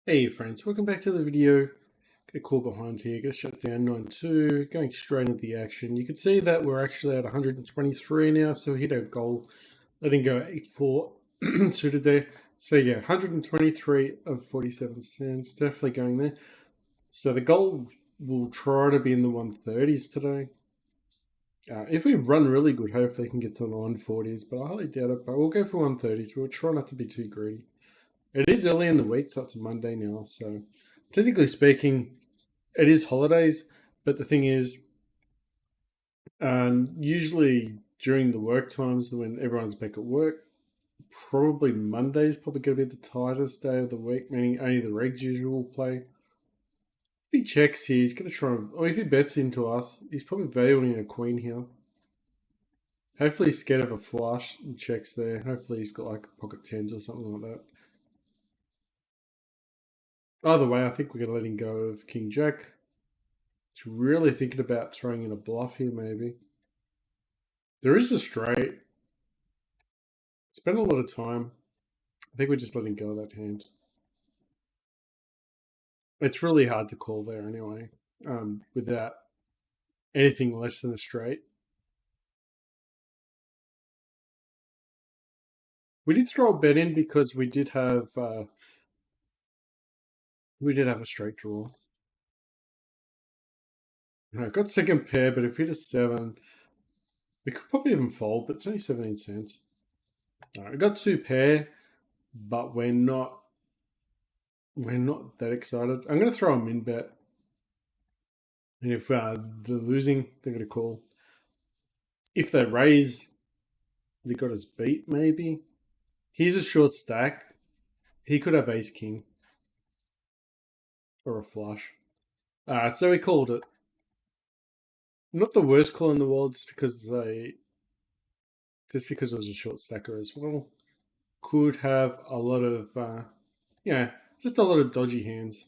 Hey friends, welcome back to the video. Get a call behind here, get a shut down 9-2, going straight into the action. You can see that we're actually at 123 now, so we hit our goal, letting go 8-4 suited there. So yeah, 123 of 47 cents, definitely going there. So the goal will try to be in the 130s today. If we run really good, hopefully we can get to the 140s, but I highly doubt it. But we'll go for 130s. We'll try not to be too greedy. It is early in the week, so it's Monday now. So, technically speaking, it is holidays. But the thing is, usually during the work times when everyone's back at work, probably Monday's probably going to be the tightest day of the week, meaning only the regs usual play. If he checks here, he's going to try, or if he bets into us, he's probably valuing a queen here. Hopefully he's scared of a flush and checks there. Hopefully he's got like pocket tens or something like that. Either way, I think we're going to let him go of King Jack. He's really thinking about throwing in a bluff here, maybe. There is a straight. Spent a lot of time. I think we're just letting go of that hand. It's really hard to call there anyway, without anything less than a straight. We did throw a bet in because we did have a straight draw. Got second pair, but if we hit a 7, we could probably even fold, but it's only 17 cents. Alright, I got 2 pair, but we're not that excited. I'm going to throw a min bet. And if they're losing, they're going to call. If they raise, they got us beat, maybe. Here's a short stack. He could have ace king. Or a flush. So we called it. Not the worst call in the world, just because it was a short stacker as well. Could have a lot of, just a lot of dodgy hands.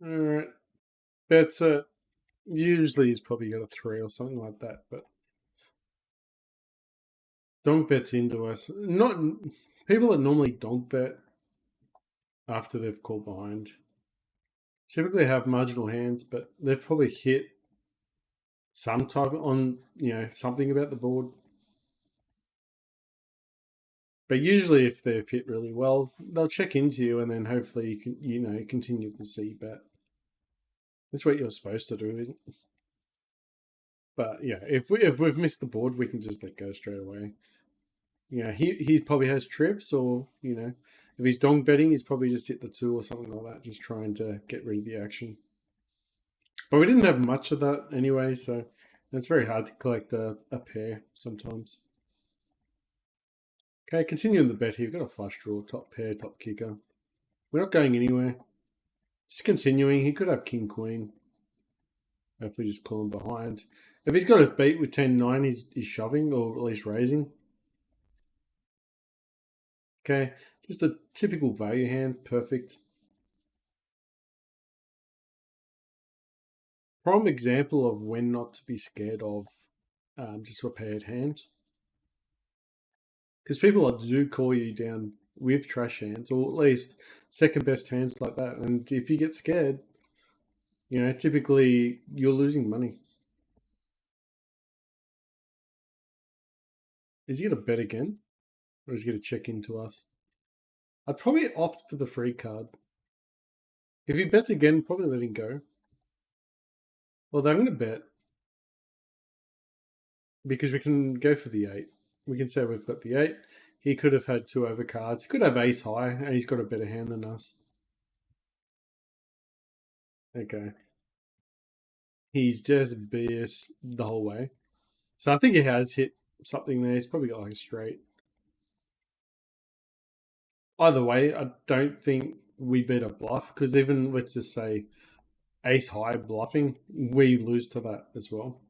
Alright. Bets it. Usually he's probably got a 3 or something like that, but donk bets into us. Not people that normally donk bet after they've called behind typically have marginal hands, but they've probably hit some type on something about the board. But usually, if they've hit really well, they'll check into you, and then hopefully you can continue to see bet. That's what you're supposed to do. But yeah, if we've missed the board, we can just let go straight away. He probably has trips, or if he's dong betting, he's probably just hit the 2 or something like that, just trying to get rid of the action. But we didn't have much of that anyway, so it's very hard to collect a pair sometimes. Okay, continuing the bet here. We've got a flush draw, top pair, top kicker. We're not going anywhere. Just continuing. He could have king, queen. Hopefully just call him behind. If he's got a beat with 10-9, he's shoving, or at least raising. Okay, just a typical value hand. Perfect. Prime example of when not to be scared of just a paired hand. Because people do call you down with trash hands, or at least second best hands like that. And if you get scared, typically you're losing money. Is he going to bet again? Or is he going to check into us? I'd probably opt for the free card. If he bets again, probably let him go. Although I'm going to bet. Because we can go for the 8. We can say we've got the 8. He could have had 2 overcards. He could have ace high, and he's got a better hand than us. Okay. He's just BS the whole way. So I think he has hit something there. He's probably got like a straight. Either way, I don't think we beat a bluff, because even, let's just say, ace high bluffing, we lose to that as well.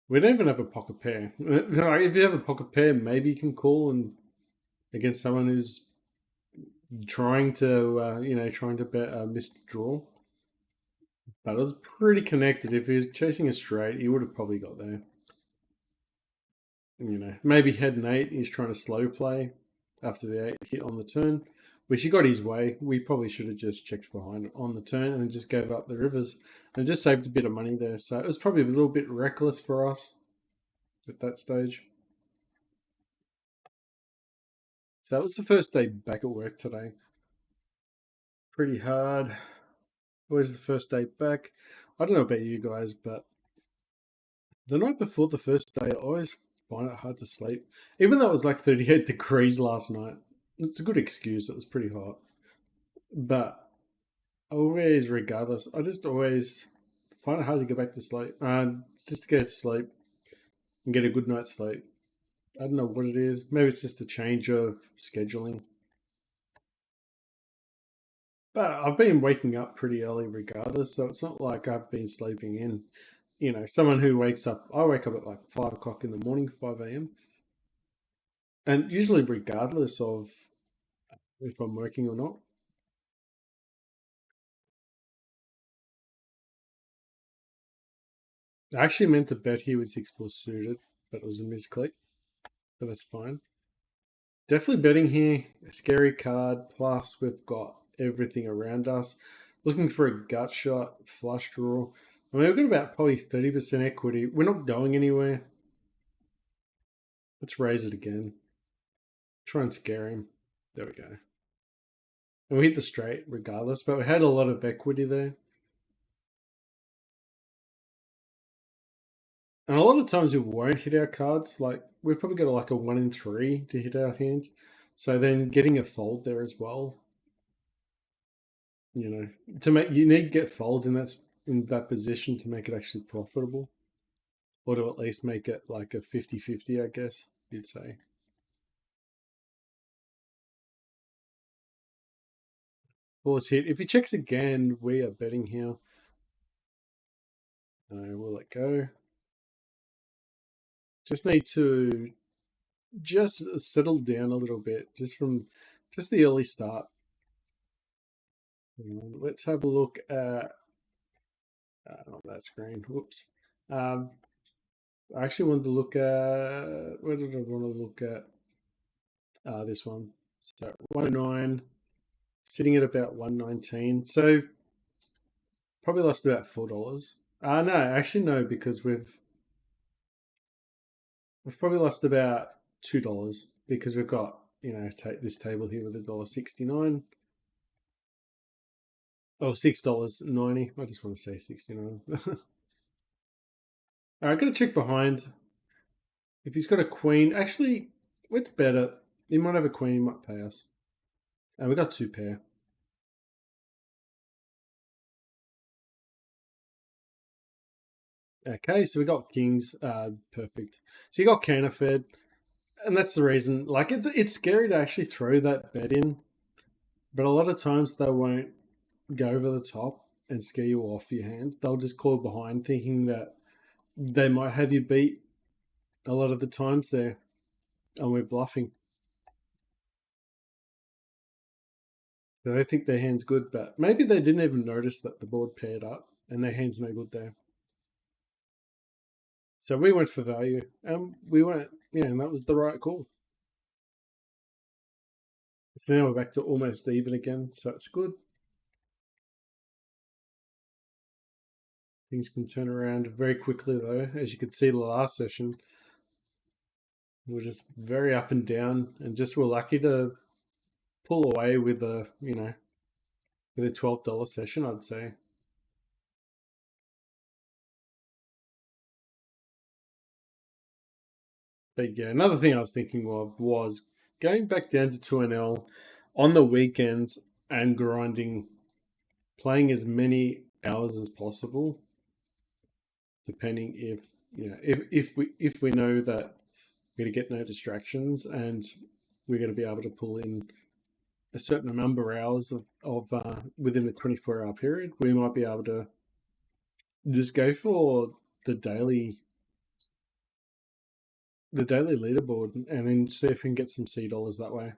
We don't even have a pocket pair. If you have a pocket pair, maybe you can call and against someone who's trying to bet a missed draw. But it was pretty connected. If he was chasing a straight, he would have probably got there. maybe had an 8. He's trying to slow play after the 8 hit on the turn, which he got his way. We probably should have just checked behind on the turn and just gave up the rivers and just saved a bit of money there. So it was probably a little bit reckless for us at that stage. So that was the first day back at work today. Pretty hard. Always the first day back. I don't know about you guys, but the night before the first day, I always find it hard to sleep. Even though it was like 38 degrees last night. It's a good excuse. It was pretty hot. But always, regardless, I just always find it hard to go back to sleep. Just to get to sleep and get a good night's sleep. I don't know what it is. Maybe it's just a change of scheduling. But I've been waking up pretty early regardless, so it's not like I've been sleeping in. Someone who wakes up, I wake up at like 5 o'clock in the morning, 5 a.m. And usually, regardless of if I'm working or not. I actually meant to bet he was 6-4 suited, but it was a misclick, but that's fine. Definitely betting here. A scary card. Plus, we've got everything around us. Looking for a gut shot, flush draw. I mean, we've got about probably 30% equity. We're not going anywhere. Let's raise it again. Try and scare him. There we go. And we hit the straight regardless, but we had a lot of equity there. And a lot of times we won't hit our cards. Like, we've probably got like a 1 in 3 to hit our hand. So then getting a fold there as well. To make you need to get folds in that position to make it actually profitable, or to at least make it like a 50-50, I guess you'd say. Pause hit. If he checks again, we are betting here. No, we'll let go. Just need to just settle down a little bit, just the early start. Let's have a look at on that screen. Whoops. I actually wanted to look at, where did I want to look at? This one. So 109, sitting at about 119. So probably lost about $4. No, actually no, because we've probably lost about $2 because we've got take this table here with $1.69. Oh, $6.90. I just want to say 69. All right, got to check behind. If he's got a queen, actually, let's bet it. He might have a queen. He might pay us. And we got 2 pair. Okay, so we got kings. Perfect. So you got Canafed, and that's the reason. Like, it's scary to actually throw that bet in, but a lot of times they won't go over the top and scare you off your hand. They'll just call behind, thinking that they might have you beat. A lot of the times there, and we're bluffing. They think their hand's good, but maybe they didn't even notice that the board paired up and their hand's no good there. So we went for value, and we went, and that was the right call. So now we're back to almost even again, so it's good. Things can turn around very quickly though. As you could see the last session, we're just very up and down, and just we're lucky to pull away with with a $12 session, I'd say. But yeah, another thing I was thinking of was going back down to 2NL on the weekends and grinding, playing as many hours as possible, depending if we know that we're going to get no distractions and we're going to be able to pull in a certain number of hours of within a 24-hour period, we might be able to just go for the daily leaderboard and then see if we can get some $C that way.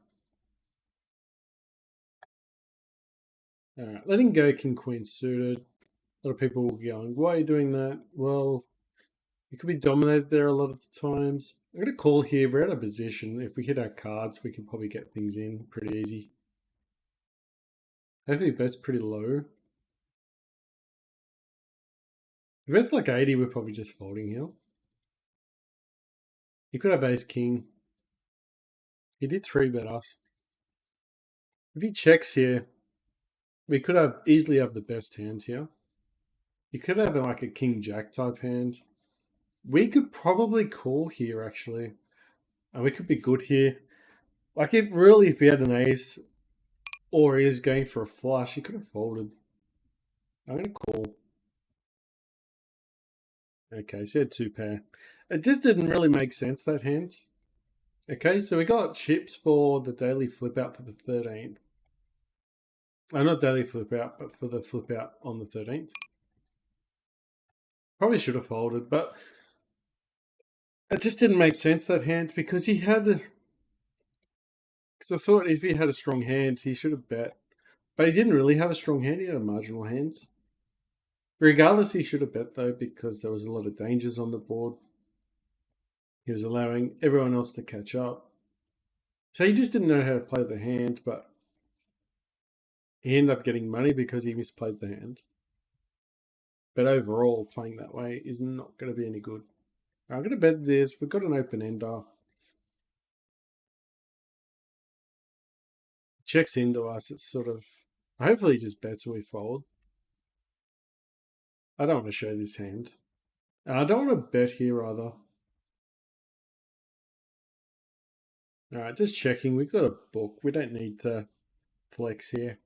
All right, letting go king queen suited. A lot of people will be going, why are you doing that? Well, We could be dominated there a lot of the times. I'm going to call here. We're out of position. If we hit our cards, we can probably get things in pretty easy. Hopefully, bet's pretty low. If it's like 80, we're probably just folding here. He could have ace king. He did 3-bet us. If he checks here, we could have easily have the best hand here. He could have like a king jack type hand. We could probably call here actually. And we could be good here. Like if he had an ace or he is going for a flush, he could have folded. I'm gonna call. Okay, so he had 2 pair. It just didn't really make sense, that hand. Okay, so we got chips for the daily flip out for the 13th. Not daily flip out, but for the flip out on the 13th. Probably should have folded, but it just didn't make sense, that hand, because he had a. Because I thought if he had a strong hand, he should have bet. But he didn't really have a strong hand, he had a marginal hand. Regardless, he should have bet though, because there was a lot of dangers on the board. He was allowing everyone else to catch up. So he just didn't know how to play the hand, but he ended up getting money because he misplayed the hand. But overall, playing that way is not going to be any good. I'm going to bet this. We've got an open ender. Checks into us. It's sort of. Hopefully, he just bets and we fold. I don't want to show this hand. And I don't want to bet here either. Alright, just checking. We've got a book. We don't need to flex here.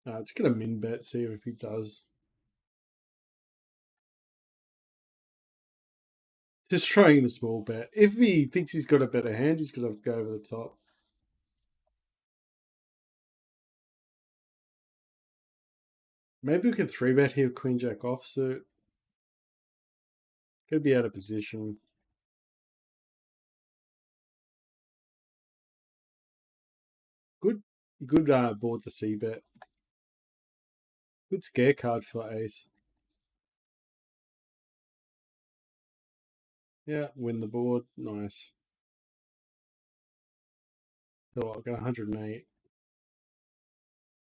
Let's get a min bet, see if he does. Just trying the small bet. If he thinks he's got a better hand, he's going to have to go over the top. Maybe we could 3-bet here, queen jack offsuit. Could be out of position. Good board to c-bet. Good scare card for ace. Yeah, win the board. Nice. So I've got 108.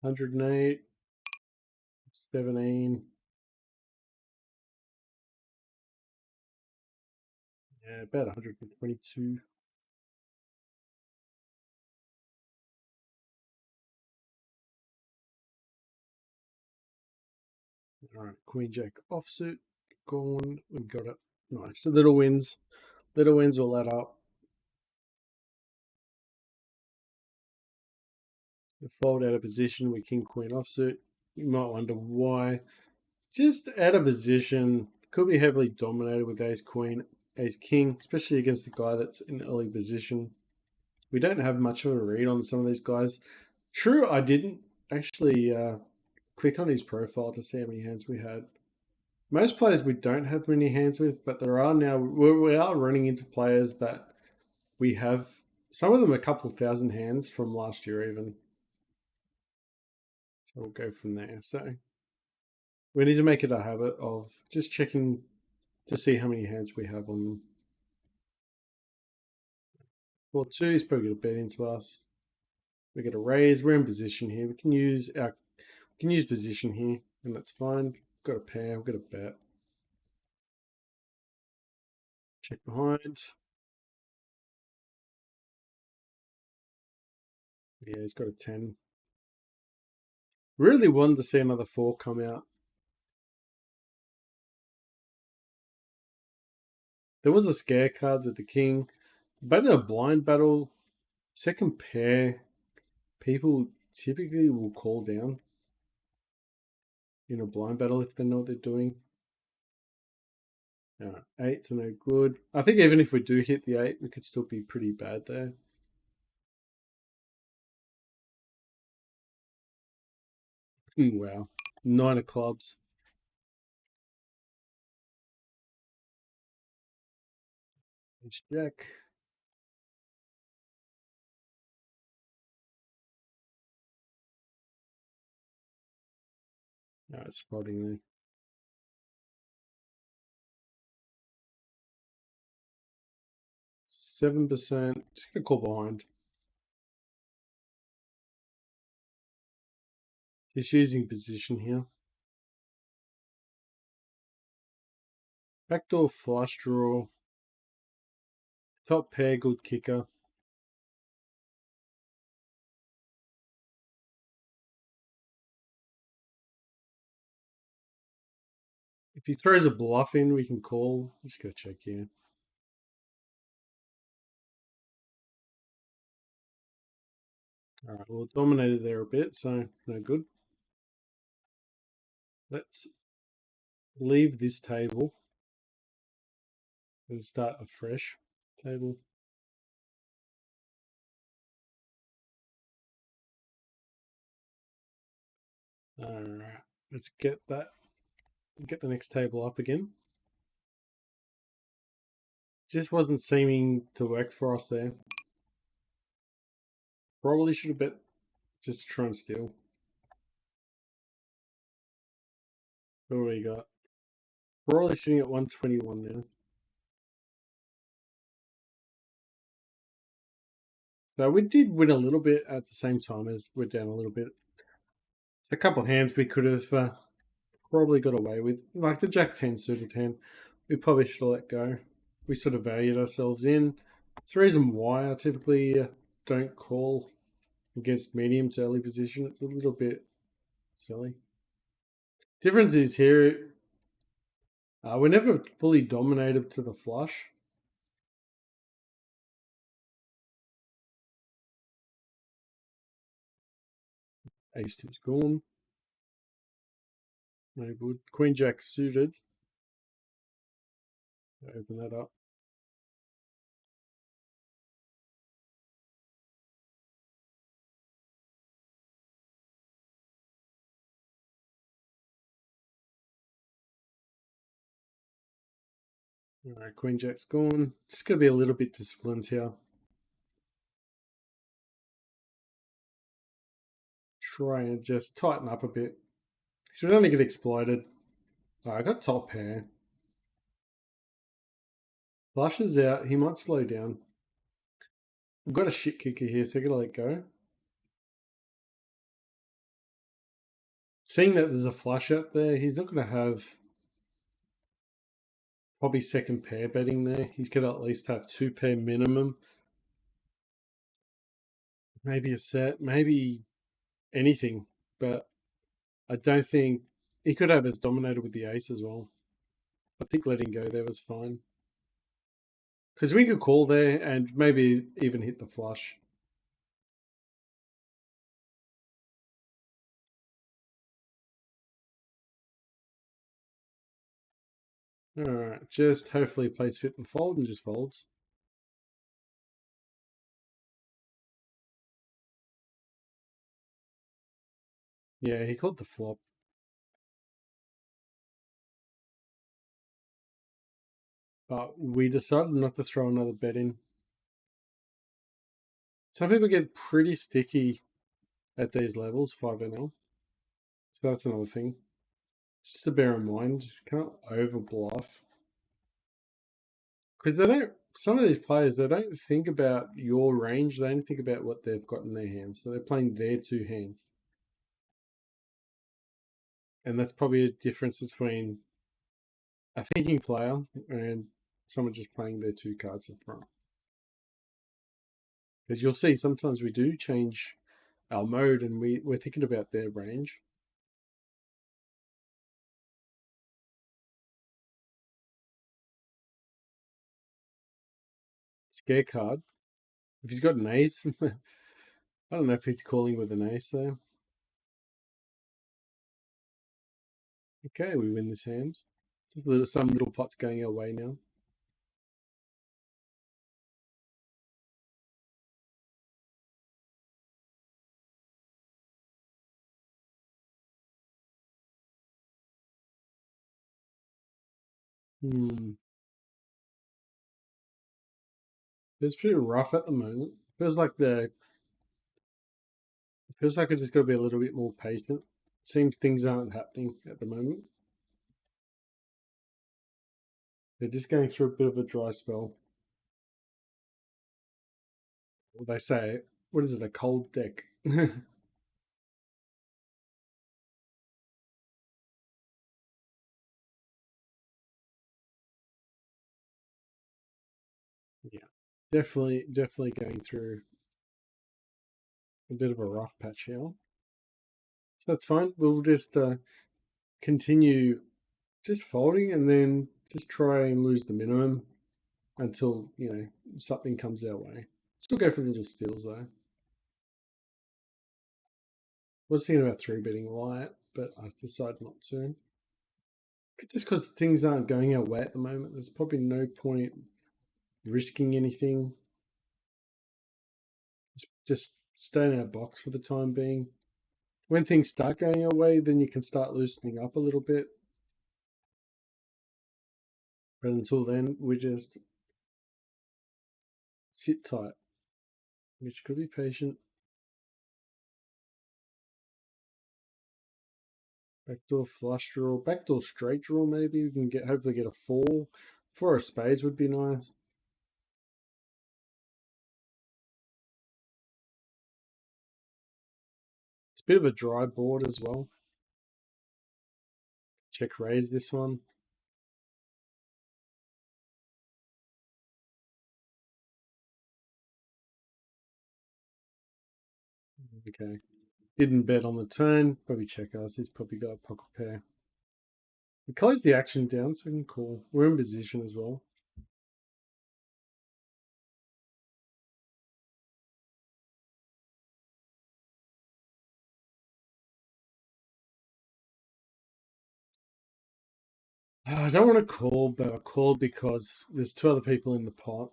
108. 17. Yeah, about 122. All right, queen jack offsuit. Gone. We got it. Nice. The little wins. Little wins will add up. We fold out of position with king queen offsuit. You might wonder why. Just out of position. Could be heavily dominated with ace queen, ace king, especially against the guy that's in early position. We don't have much of a read on some of these guys. True, I didn't actually click on his profile to see how many hands we had. Most players we don't have many hands with, but there are now, we are running into players that we have, some of them a couple thousand hands from last year even. So we'll go from there. So we need to make it a habit of just checking to see how many hands we have on them. Well, 2 is probably going to bet into us. We get a raise. We're in position here. We can use position here, and that's fine. Got a pair. We've got a bet. Check behind. Yeah, he's got a 10. Really wanted to see another 4 come out. There was a scare card with the king, but in a blind battle, second pair, people typically will call down in a blind battle if they know what they're doing. 8's no good. I think even if we do hit the 8, we could still be pretty bad there. Wow. 9 of clubs. Ace jack. It's spotting there. 7%. A call behind. He's using position here. Backdoor flush draw. Top pair, good kicker. If he throws a bluff in, we can call. Let's go check here. All right, well, dominated there a bit, so no good. Let's leave this table and start a fresh table. All right, let's get the next table up again. Just wasn't seeming to work for us there. Probably should have bet just to try and steal. What do we got? We're only sitting at 121 now. So we did win a little bit at the same time as we're down a little bit. So a couple of hands we could have probably got away with. Like the Jack 10 suited hand, we probably should have let go. We sort of valued ourselves in. It's the reason why I typically don't call against medium to early position. It's a little bit silly. Difference is here, we're never fully dominated to the flush. Ace 2's gone. No good. Queen Jack suited. Open that up. All right, Queen Jack's gone. Just going to be a little bit disciplined here. Try and just tighten up a bit. So we don't get exploited. Oh, I got top pair. Flushes out. He might slow down. We've got a shit kicker here, so I gotta let go. Seeing that there's a flush out there, he's not going to have probably second pair betting there. He's going to at least have 2 pair minimum. Maybe a set, maybe anything. But I don't think he could have us dominated with the ace as well. I think letting go there was fine. Because we could call there and maybe even hit the flush. Alright, just hopefully plays fit and fold and just folds. Yeah, he called the flop. But we decided not to throw another bet in. Some people get pretty sticky at these levels, 5NL. So that's another thing. Just to bear in mind, you can't over bluff. Because they don't, some of these players, they don't think about your range, they don't think about what they've got in their hands. So they're playing their 2 hands. And that's probably a difference between a thinking player and someone just playing their 2 cards in front. Because you'll see sometimes we do change our mode and we're thinking about their range. Scare card. If he's got an ace, I don't know if he's calling with an ace though. Okay, we win this hand. Some little pots going our way now. It's pretty rough at the moment. Feels like it's just got to be a little bit more patient. Seems things aren't happening at the moment. They're just going through a bit of a dry spell. they say, what is it, a cold deck? Yeah, definitely going through a bit of a rough patch here. So that's fine. We'll just continue just folding and then just try and lose the minimum until, something comes our way. Still go for the little steals though. Was thinking about three betting light, but I decided not to. Just because things aren't going our way at the moment, there's probably no point risking anything. Just stay in our box for the time being. When things start going our way, then you can start loosening up a little bit. But until then, we just sit tight. We just gotta be patient. Backdoor flush draw, backdoor straight draw. Maybe we can hopefully get a four. Four of spades would be nice. It's a bit of a dry board as well. Check raise this one. Okay. Didn't bet on the turn. Probably check us. He's probably got a pocket pair. We closed the action down, so we can call. We're in position as well. I don't want to call, but I called because there's two other people in the pot.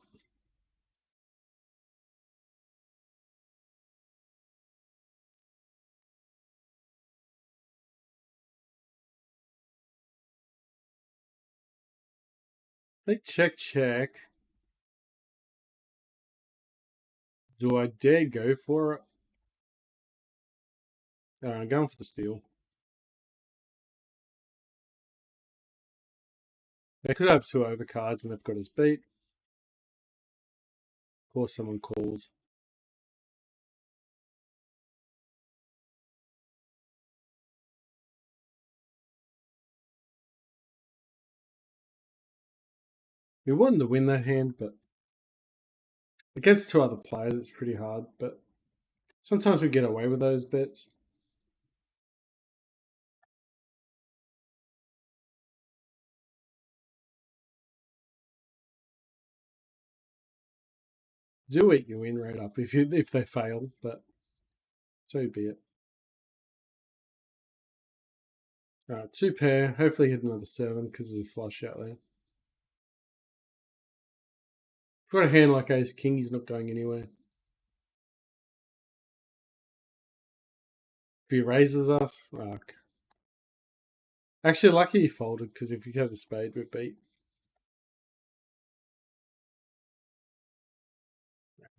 They check. Do I dare go for it? I'm going for the steal. They could have two overcards and they've got us beat. Of course, someone calls. We wanted to win that hand, but against two other players, it's pretty hard. But sometimes we get away with those bets. Do eat your win rate up if they fail, but so be it. All right, two pair. Hopefully hit another seven because there's a flush out there. If you've got a hand like ace king, he's not going anywhere. If he raises us, actually lucky he folded because if he has a spade, we're beat.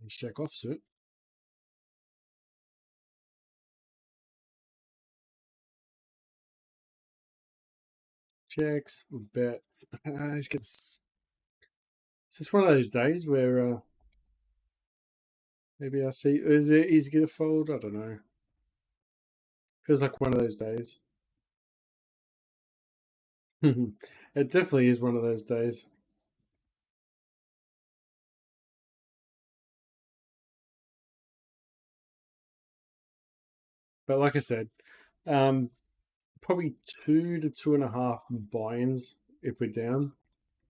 Let's check off suit. Checks, we bet. He's gonna. It's just one of those days where maybe I see. Is it easy to fold? I don't know. Feels like one of those days. It definitely is one of those days. But like I said, um, probably 2 to 2.5 buy-ins if we're down.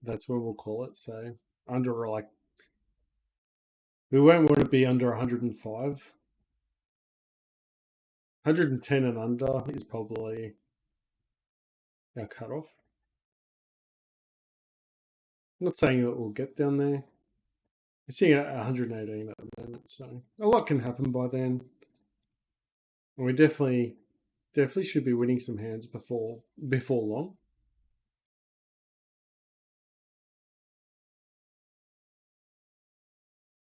That's when we'll call it. So under like we won't want to be under 105. 110 and under is probably our cutoff. I'm not saying that we'll get down there. We're seeing 118 at the moment, so a lot can happen by then. And we definitely should be winning some hands before long.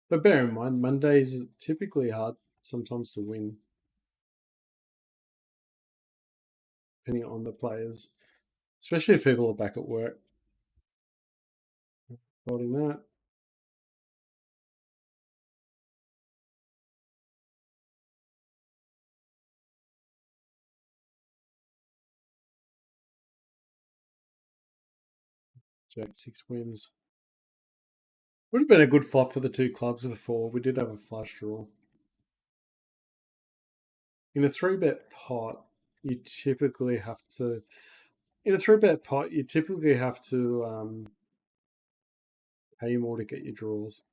But bear in mind, Mondays is typically hard sometimes to win, depending on the players, especially if people are back at work. Holding that. Jack 6 wins. Would have been a good flop for the two clubs of the four. We did have a flush draw. In a 3-bet pot, you typically have to. In a 3-bet pot, you typically have to pay more to get your draws.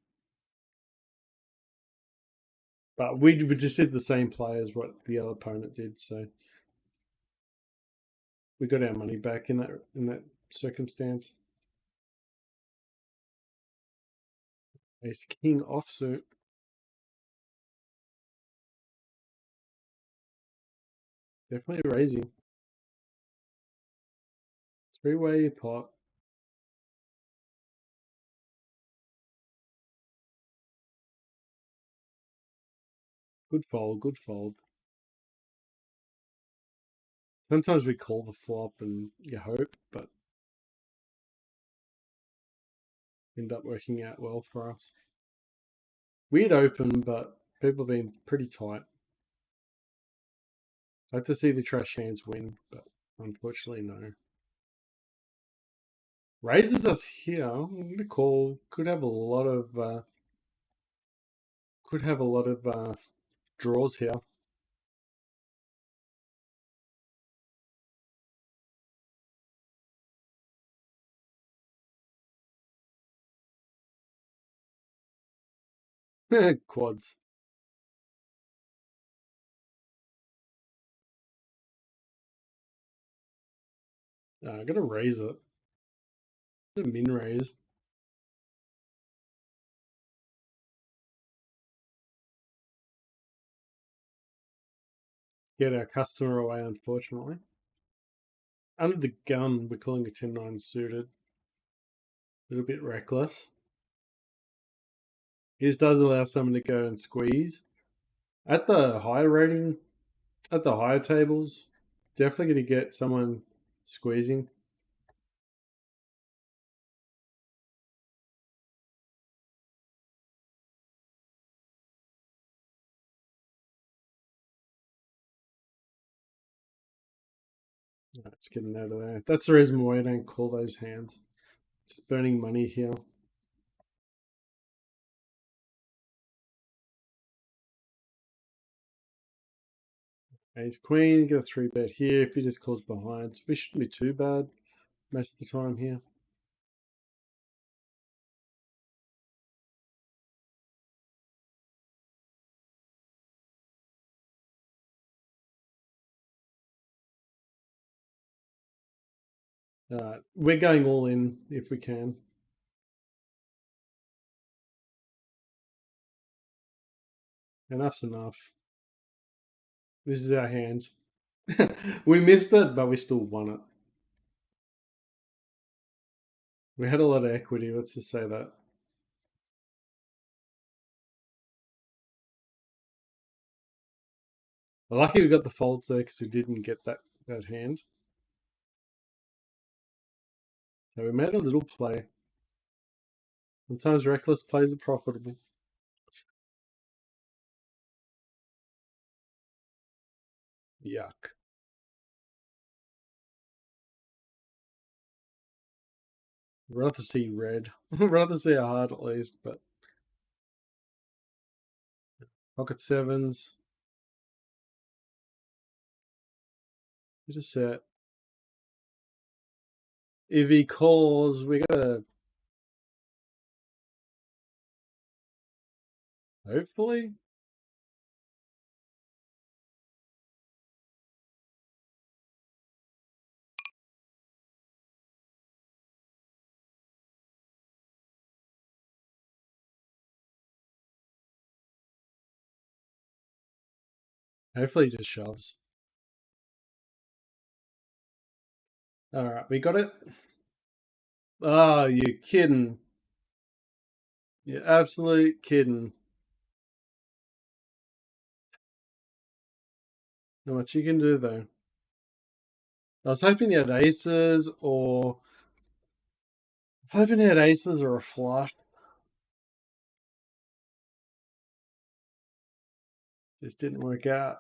But we just did the same play as what the other opponent did, so we got our money back in that circumstance. Ace King offsuit. Definitely raising. Three-way pot. Good fold, good fold. Sometimes we call the flop and you hope, but end up working out well for us. Weird open, but people have been pretty tight. I'd like to see the trash hands win, but unfortunately no. Raises us here. I'm gonna call. Could have a lot of draws here. Quads. I'm gonna raise it. A min raise. Get our customer away, unfortunately. Under the gun, we're calling a 10-9 suited. A little bit reckless. This does allow someone to go and squeeze. At the higher rating, at the higher tables, definitely going to get someone squeezing. Let's get it out of there. That's the reason why I don't call those hands. Just burning money here. Ace Queen, get a 3-bet here. If he just calls behind, we shouldn't be too bad most of the time here. We're going all in if we can. Enough's enough. This is our hand. We missed it, but we still won it. We had a lot of equity, let's just say that. Lucky we got the folds there because we didn't get that hand. So we made a little play. Sometimes reckless plays are profitable. Yuck. I'd rather see red. I'd rather see a heart at least, but pocket sevens. Hit a set. If he calls, we gotta hopefully. Hopefully he just shoves. Alright, we got it. Oh, you're kidding. You're absolute kidding. Not much you can do though. I was hoping he had aces or a flush. Just didn't work out.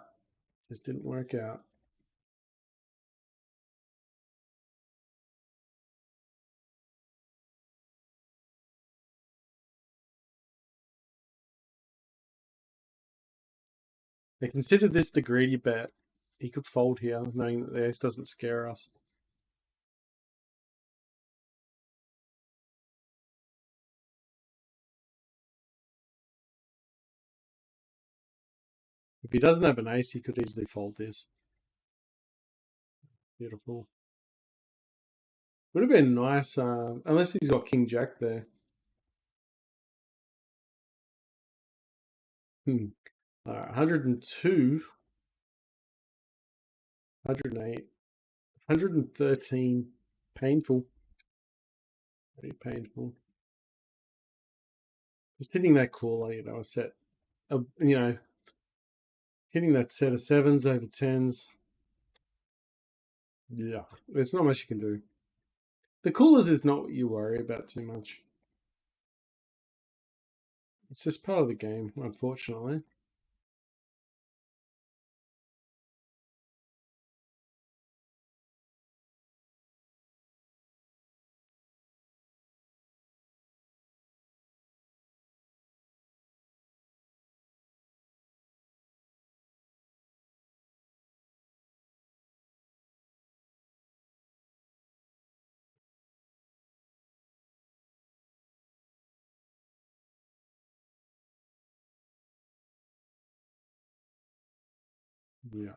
Just didn't work out. They consider this the greedy bet. He could fold here, knowing that the ace doesn't scare us. If he doesn't have an ace, he could easily fold this. Beautiful. Would have been nice, unless he's got King Jack there. All right, 102, 108, 113. Painful. Very painful. Just hitting that caller, a set, hitting that set of sevens over tens. Yeah, there's not much you can do. The coolers is not what you worry about too much. It's just part of the game, unfortunately. Yeah.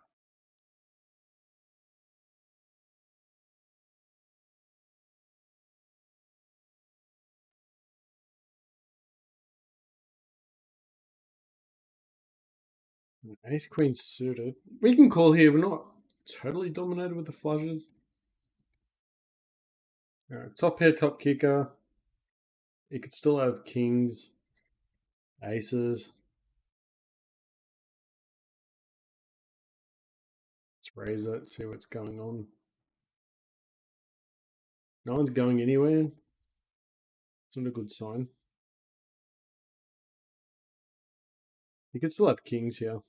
Ace Queen suited. We can call here. We're not totally dominated with the flushes. Top pair, top kicker. You could still have kings, aces. Let's raise it, see what's going on. No one's going anywhere. It's not a good sign. You could still have kings here.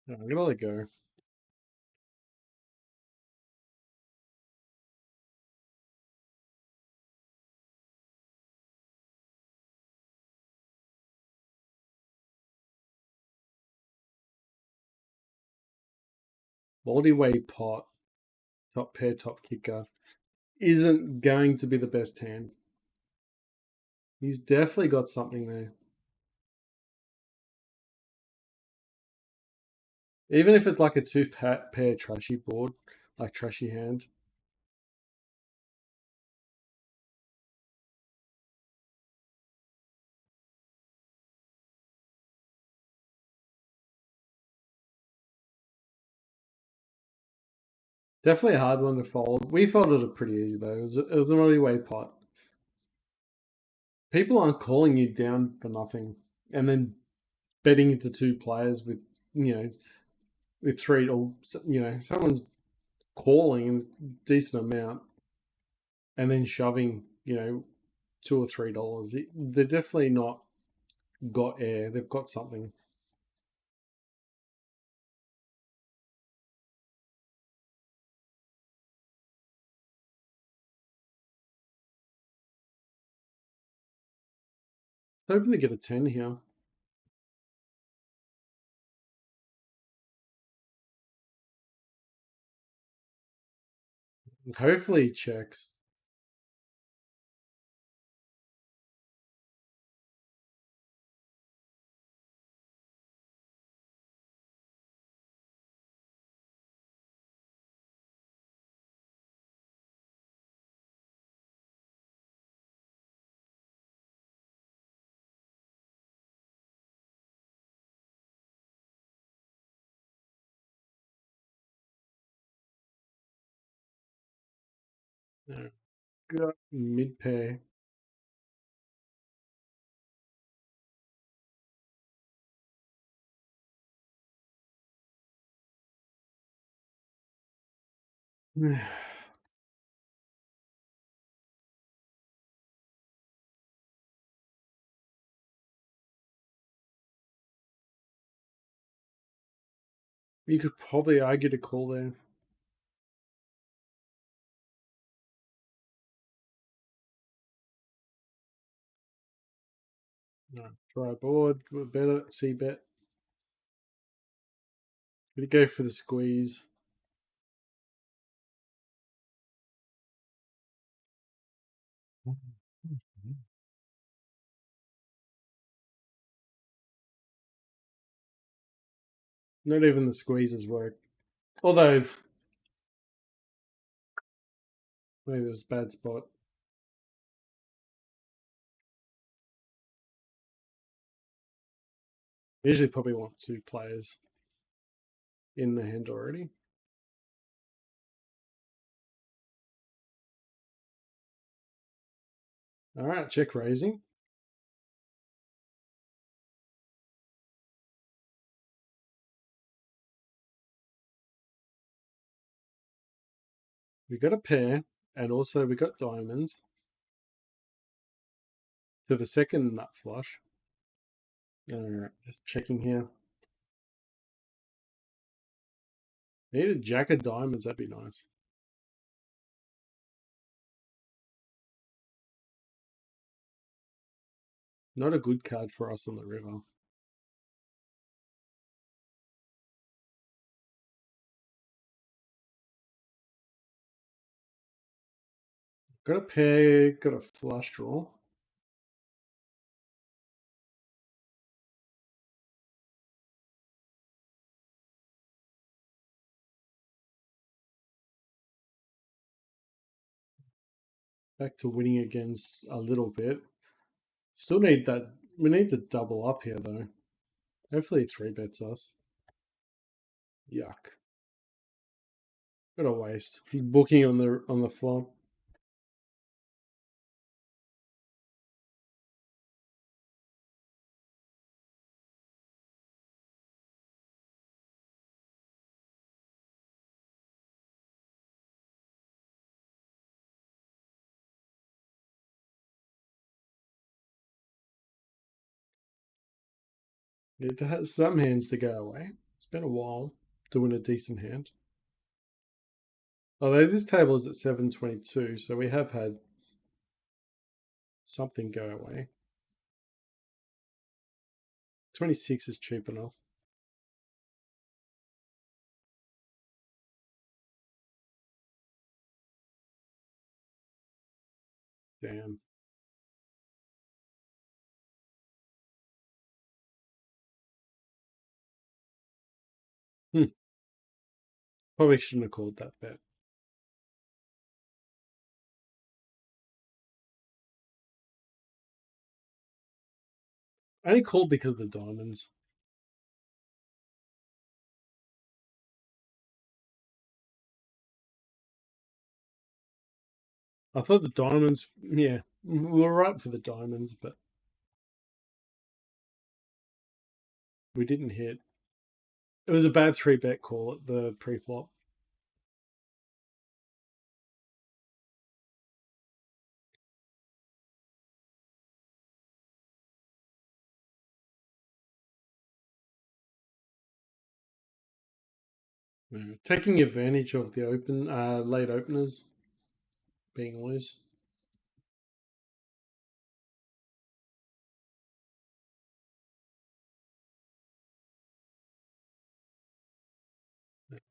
No, I'm gonna let it go. Multi-way pot, top pair, top kicker isn't going to be the best hand. He's definitely got something there. Even if it's like a two-pair trashy board, like trashy hand. Definitely a hard one to fold. We folded it pretty easy though. It was a multi-way pot. People aren't calling you down for nothing, and then betting into two players with with three, or someone's calling a decent amount and then shoving $2 or $3. They're definitely not got air. They've got something. Hoping to get a 10 here. Hopefully he checks. Good mid pair. You could probably argue to call there. Try board. We're better. C bet. Gonna go for the squeeze. Not even the squeezes work. Although maybe it was a bad spot. I usually probably want 2 players in the hand already. All right, check raising. We got a pair, and also we got diamonds to the second nut flush. All right, just checking here. Need a jack of diamonds. That'd be nice. Not a good card for us on the river. Got a pair. Got a flush draw. Back to winning against a little bit. Still need that. We need to double up here though. Hopefully it 3-bets us. Yuck. What a waste. Booking on the flop. It has some hands to go away. It's been a while to win a decent hand. Although this table is at 722, so we have had something go away. 26 is cheap enough. Damn. Probably shouldn't have called that bet. I only called because of the diamonds. I thought the diamonds, yeah, we were right for the diamonds, but we didn't hit. It was a bad 3-bet call at the pre-flop. Yeah. Taking advantage of the late openers being loose.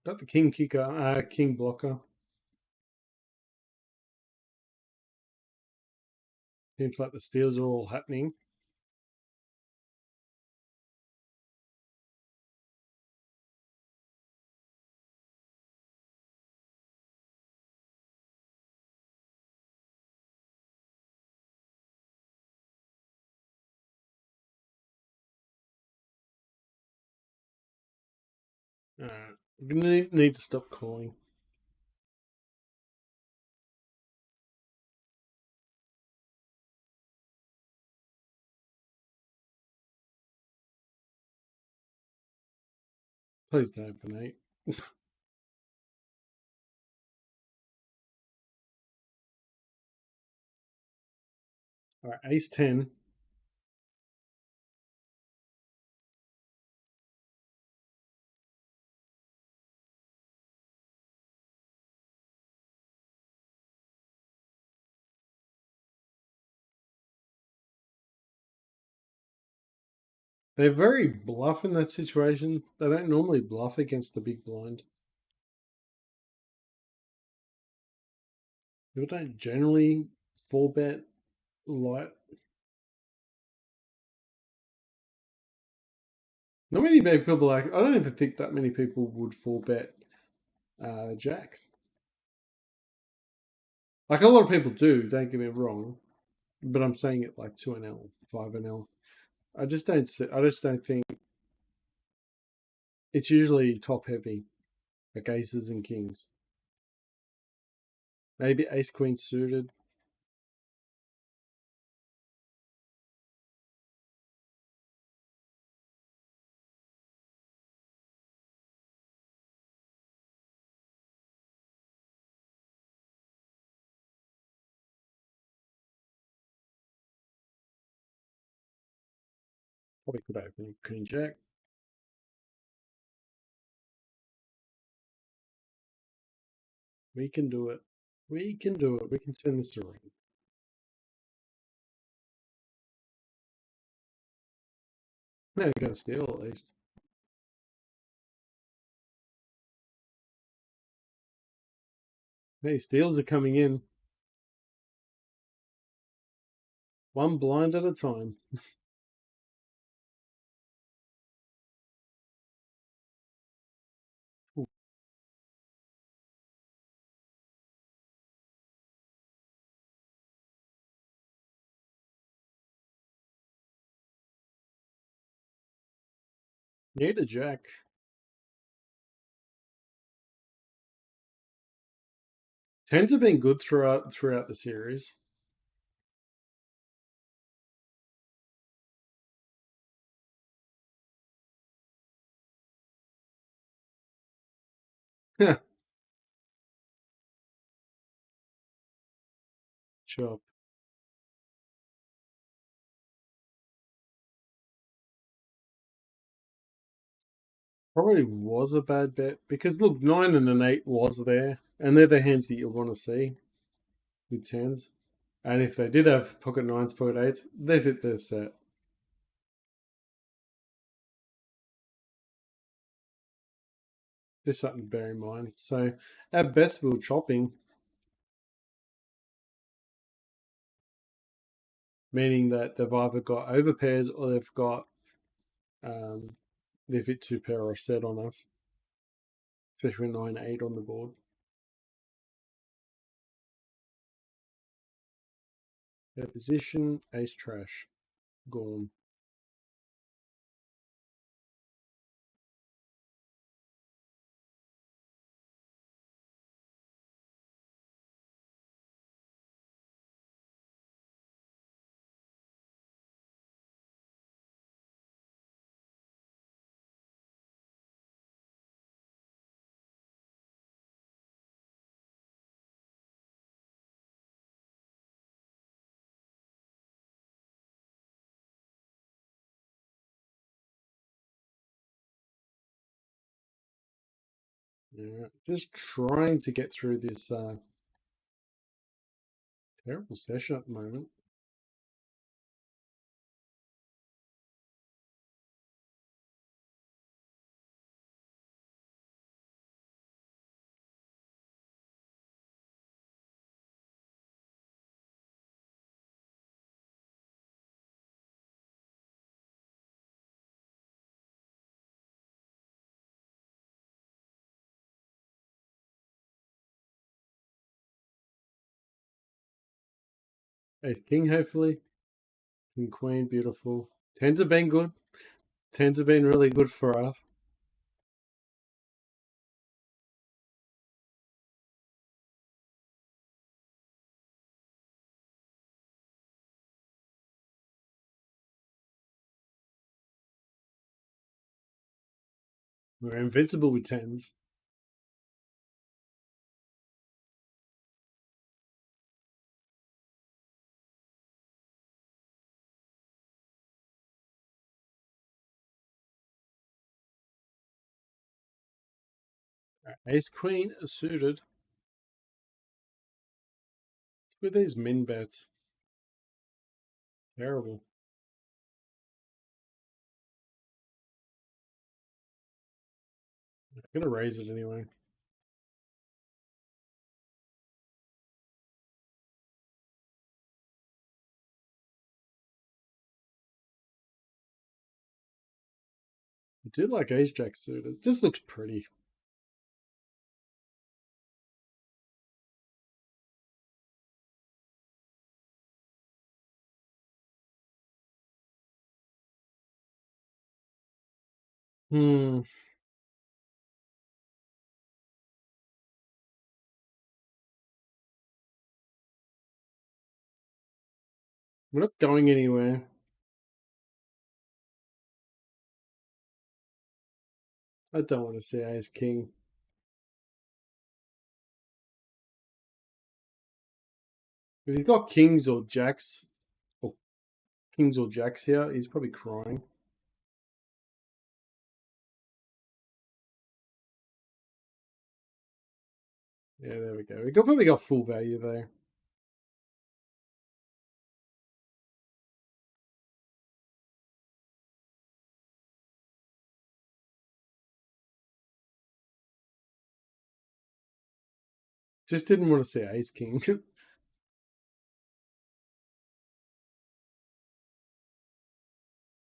Got the king kicker, king blocker. Seems like the steals are all happening. We need to stop calling. Please don't open 8. All right, ace 10. They're very bluff in that situation. They don't normally bluff against the big blind. People don't generally full bet light. Not many people like. I don't even think that many people would full bet jacks. Like a lot of people do. Don't get me wrong, but I'm saying it like 2NL, 5NL. I just don't. I just don't think it's usually top heavy, like aces and kings. Maybe ace queen suited. Probably could open queen jack. We can do it. We can do it. We can turn this around. No, we're gonna steal at least. Hey, steals are coming in. One blind at a time. Ooh, need a jack. Tens have been good throughout the series. Chop. Probably was a bad bet because look, 9 and an 8 was there, and they're the hands that you want to see with tens. And if they did have pocket nines, pocket eights, they fit their set. There's something to bear in mind. So at best, we were chopping, meaning that they've either got overpairs or they've got um, they fit two pair or a set on us, especially with 9 8 on the board. Their position, ace trash, gone. Yeah, just trying to get through this terrible session at the moment. Ace king, hopefully. King queen, beautiful. Tens have been good. Tens have been really good for us. We're invincible with tens. Ace queen suited with these min bets. Terrible. I'm gonna raise it anyway. I do like ace jack suited. This looks pretty. Hmm. We're not going anywhere. I don't want to see ace king. If you've got or kings or jacks here, he's probably crying. Yeah, there we go. Probably got full value there. Just didn't want to see ace king. As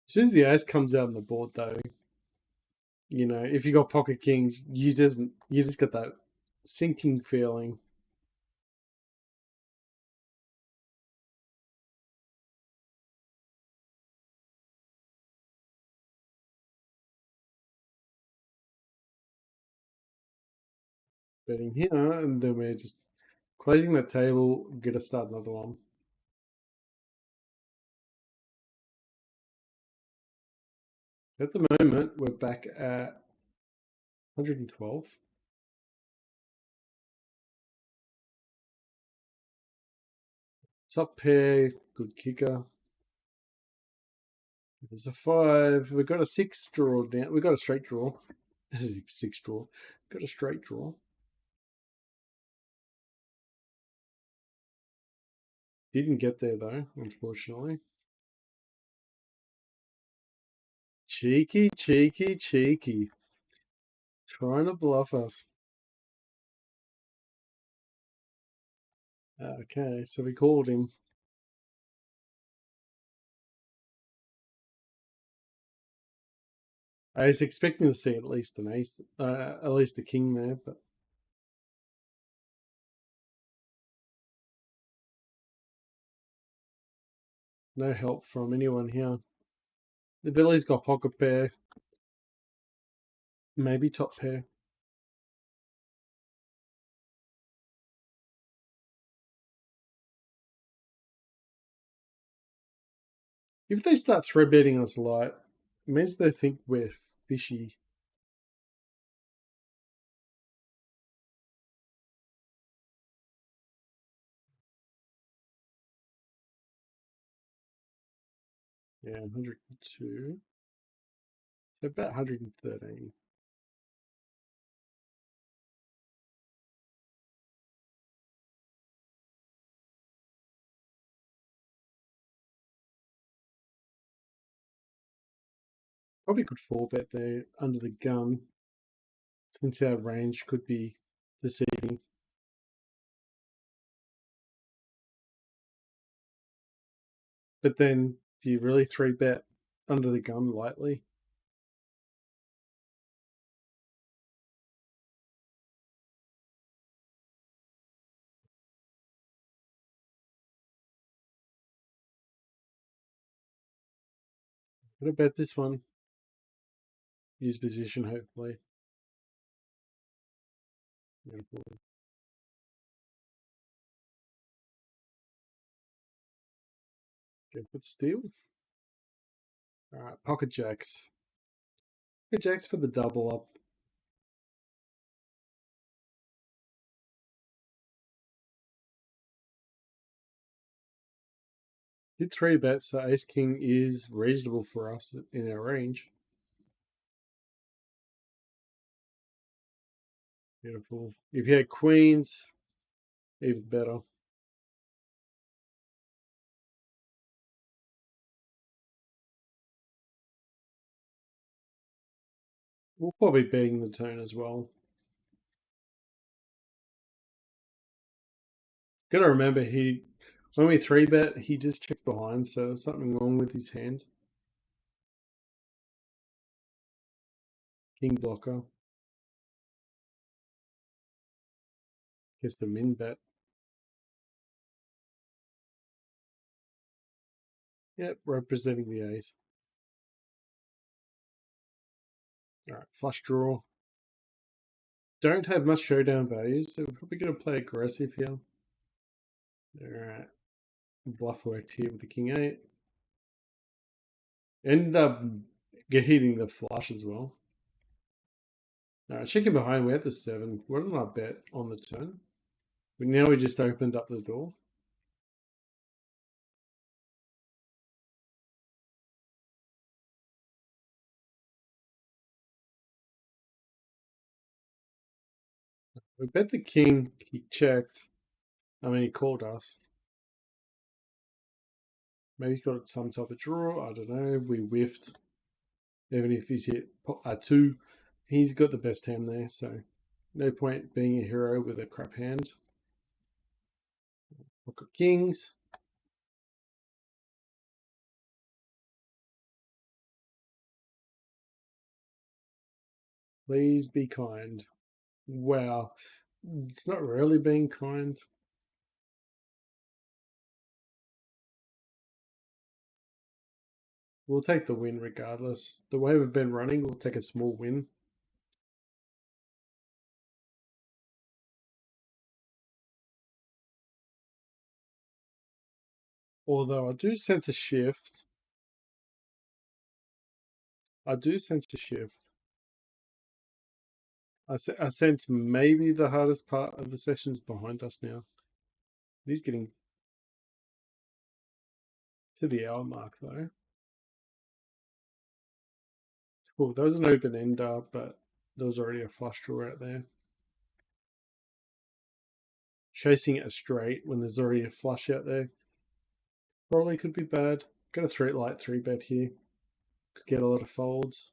soon as the ace comes out on the board, though, if you got pocket kings, you just got that sinking feeling. Betting here, and then we're just closing that table. Get to start another one. At the moment, we're back at 112. Top pair, good kicker. There's a 5. We've got a 6 draw down. We've got a straight draw. This is a 6 draw. Got a straight draw. Didn't get there though, unfortunately. Cheeky, cheeky, cheeky. Trying to bluff us. Okay, so we called him. I was expecting to see at least an ace, at least a king there, but no help from anyone here. The Billy's got pocket pair, maybe top pair. If they start thread betting us light, it means they think we're fishy. Yeah, 102. So about 113. Probably could 4-bet there under the gun, since our range could be deceiving. But then, do you really 3-bet under the gun lightly? What about this one? Use position, hopefully. Beautiful. Go for the steal. Alright, pocket jacks. Pocket jacks for the double up. Did 3-bet, so ace king is reasonable for us in our range. Beautiful. If you had queens, even better. We'll probably betting the turn as well. Gotta remember, when we 3-bet, he just checked behind, so there's something wrong with his hand. King blocker. Gets the min bet. Yep, representing the ace. Alright, flush draw. Don't have much showdown values, so we're probably going to play aggressive here. Alright, bluff worked here with the king 8. End up hitting the flush as well. Alright, checking behind, we're at the 7. What did I bet on the turn? But now we just opened up the door. We bet the king, he checked. I mean, he called us. Maybe he's got some type of draw, I don't know. We whiffed. Even if he's hit a 2, he's got the best hand there, so no point being a hero with a crap hand. Look at kings. Please be kind. Wow. It's not really being kind. We'll take the win regardless. The way we've been running, we'll take a small win. Although I do sense a shift. I do sense a shift. I sense maybe the hardest part of the session's behind us now. He's getting to the hour mark though. Cool, there was an open ender, but there was already a flush draw out there. Chasing it straight when there's already a flush out there probably could be bad. Got a light 3-bet here. Could get a lot of folds.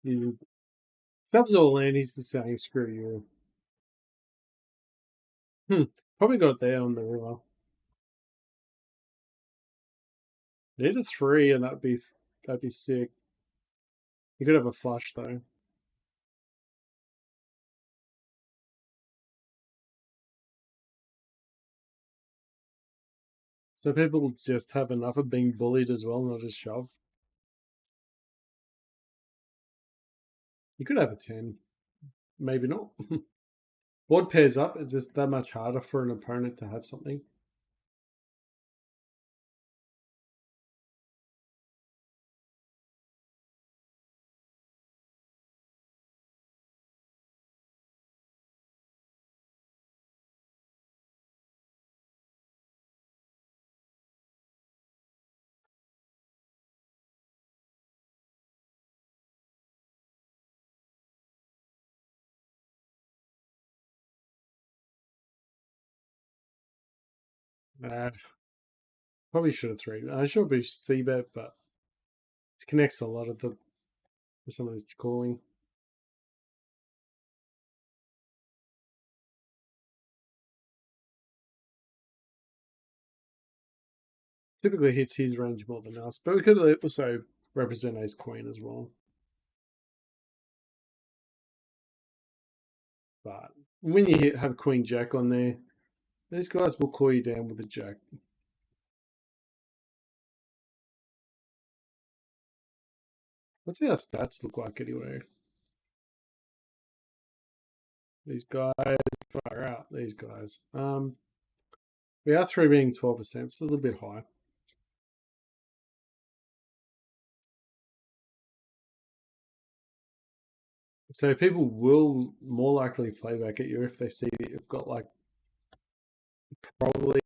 He shoves all in, he's just saying screw you. Probably got it there on the river. Need a 3 and that'd be sick. You could have a flush though. So people just have enough of being bullied as well, not just shove. You could have a 10. Maybe not. Board pairs up, it's just that much harder for an opponent to have something. Probably should have 3. I should be C-bet, but it connects a lot of the some of the calling. Typically hits his range more than us, but we could also represent ace queen as well. But when you have queen jack on there, these guys will call you down with a jack. What's our stats look like anyway? These guys far out. These guys. We are 3 being 12%. It's a little bit high. So people will more likely play back at you if they see that you've got like probably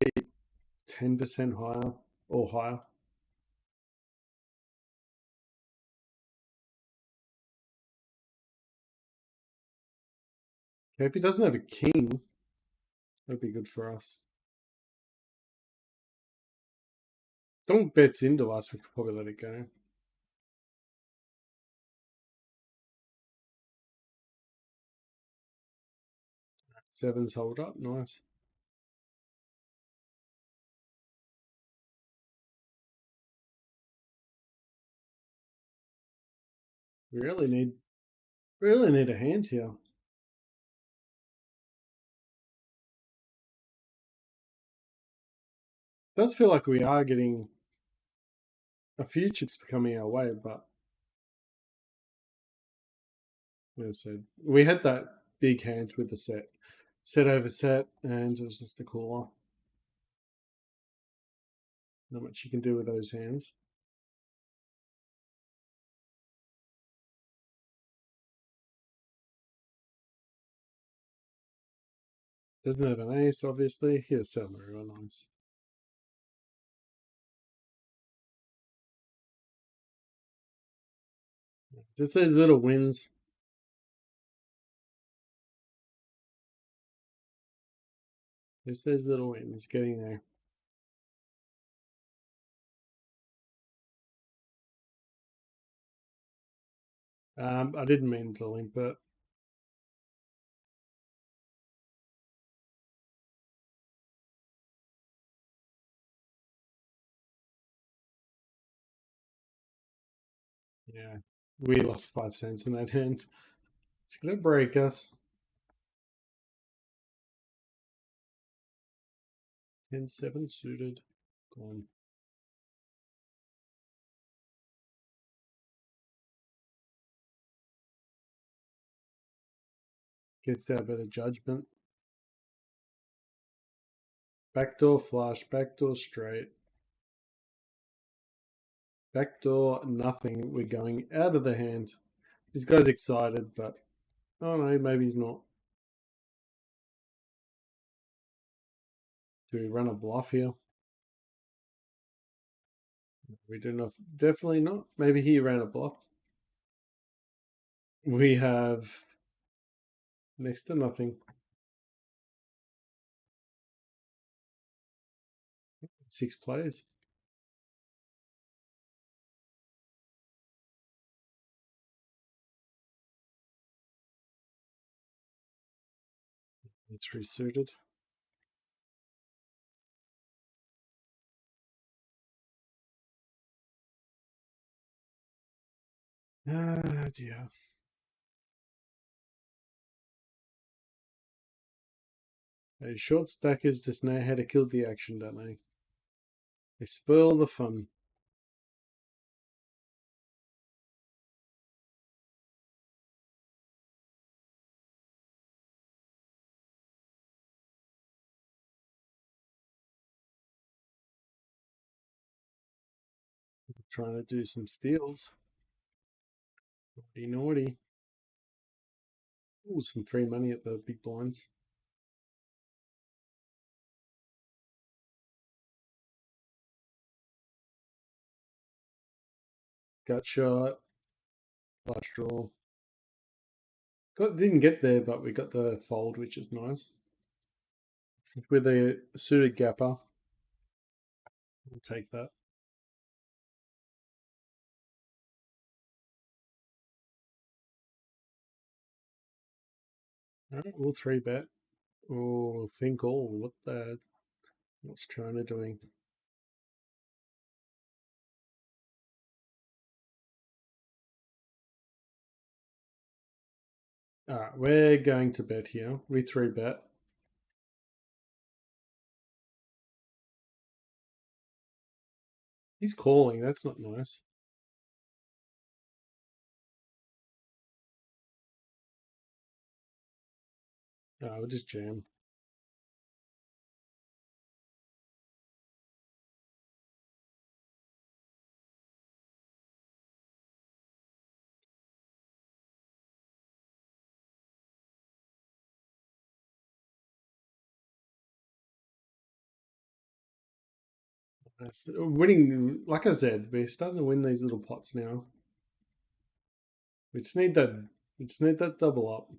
10% higher or higher. Okay, if he doesn't have a king, that'd be good for us. Donk bets into us, we could probably let it go. Sevens hold up, nice. We really need a hand here. It does feel like we are getting a few chips coming our way, but as I said, we had that big hand with the set over set, and it was just a cooler. Not much you can do with those hands. Doesn't have an ace, obviously. Here's seven, real nice. Just those little wins. Just those little wins getting there. I didn't mean to limp it. Yeah, we lost 5 cents in that hand. It's gonna break us. 10-7 suited. Gone. Gets our better judgment. Backdoor flush, backdoor straight. Backdoor nothing. We're going out of the hand. This guy's excited, but oh no, maybe he's not. Do we run a bluff here? We do not. Definitely not. Maybe he ran a bluff. We have next to nothing. 6 players. It's resuited. Ah, dear. Those short stackers just know how to kill the action, don't they? They spoil the fun. Trying to do some steals. Naughty, naughty. Ooh, some free money at the big blinds. Gut shot. Flush draw. Didn't get there, but we got the fold, which is nice. With a suited gapper. We'll take that. Alright, we'll 3-bet. Oh, think all. What's China doing? Alright, we're going to bet here. We 3-bet. He's calling. That's not nice. We'll just jam. Winning, like I said, we're starting to win these little pots now. We just need that. We just need that double up.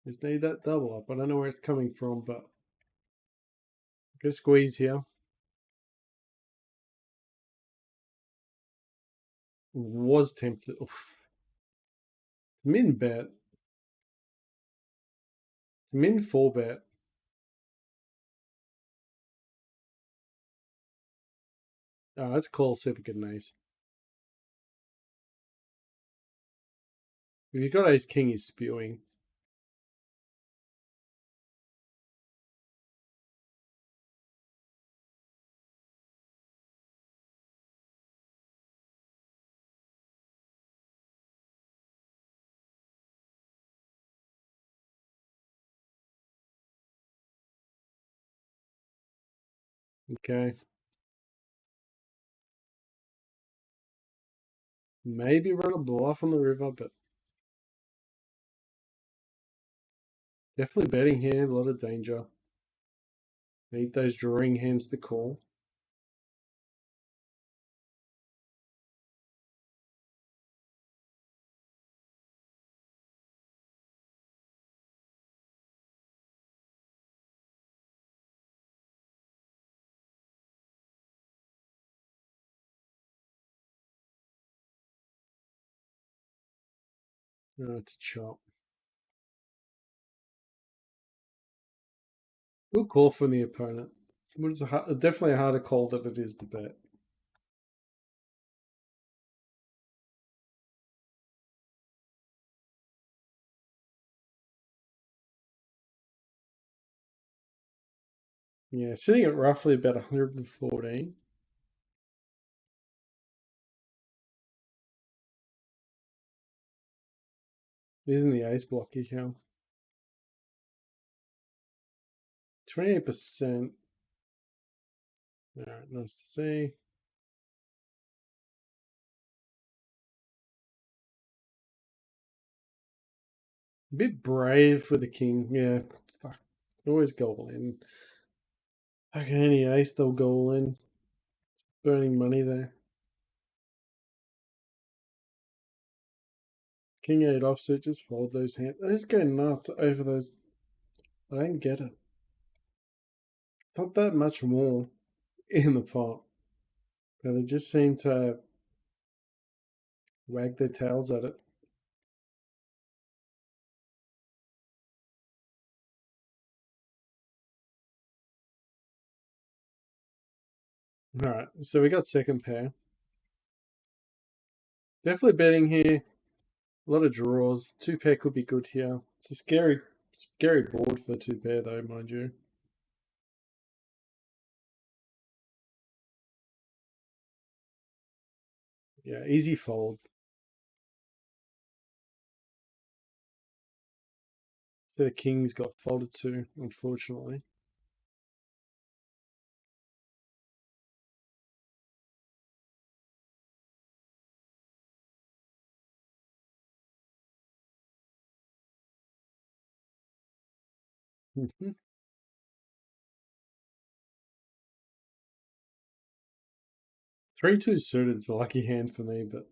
Just need that double up. I don't know where it's coming from, but get a squeeze here. Was tempted. Oof. Min bet. Min 4 bet. Oh, let's call super good ace. If you've got ace king, he's spewing. Okay. Maybe run a bluff on the river, but definitely betting hand, a lot of danger. Need those drawing hands to call. Oh, it's a chop. Good call from the opponent. But it's definitely a harder call than it is to bet. Yeah, sitting at roughly about 114. Using the ace block account. 28%. Alright, nice to see. A bit brave with the king. Yeah, fuck. Always goal in. Okay, any ace, they'll goal in. Burning money there. King 8 offsuit, just fold those hands. They just go nuts over those. I don't get it. Not that much more in the pot. But they just seem to wag their tails at it. Alright, so we got second pair. Definitely betting here. A lot of draws. Two pair could be good here. It's a scary board for two pair though, mind you. Yeah, easy fold. The king's got folded too, unfortunately. Mm-hmm. 3-2 suited is a lucky hand for me, but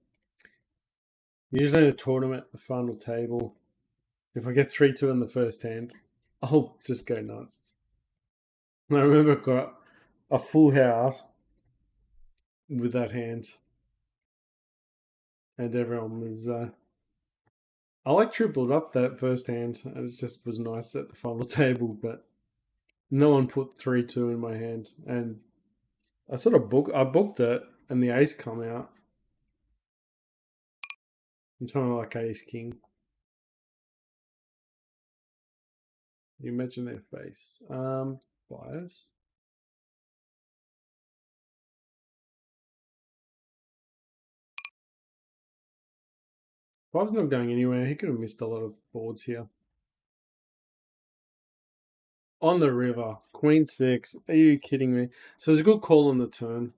usually in a tournament, the final table, if I get 3-2 in the first hand, I'll just go nuts. I remember I got a full house with that hand, and everyone was. I like tripled up that first hand. It just was nice at the final table, but no one put 3-2 in my hand, and I booked it, and the ace come out. I'm talking like ace king. You imagine their face. Bias. Five's not going anywhere. He could have missed a lot of boards here. On the river, Queen 6. Are you kidding me? So it's a good call on the turn.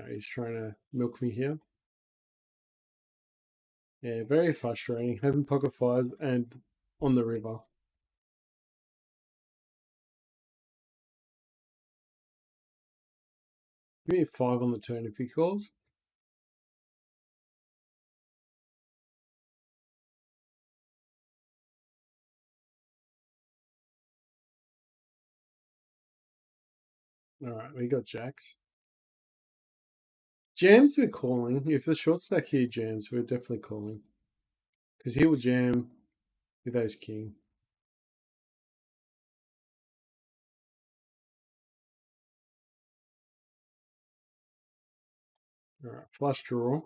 He's trying to milk me here. Yeah, very frustrating. Having pocket fives and on the river. Give me a 5 on the turn if he calls. All right, we got jacks. Jams we're calling. If the short stack here jams, we're definitely calling. Because he will jam with ace king. All right, flush draw.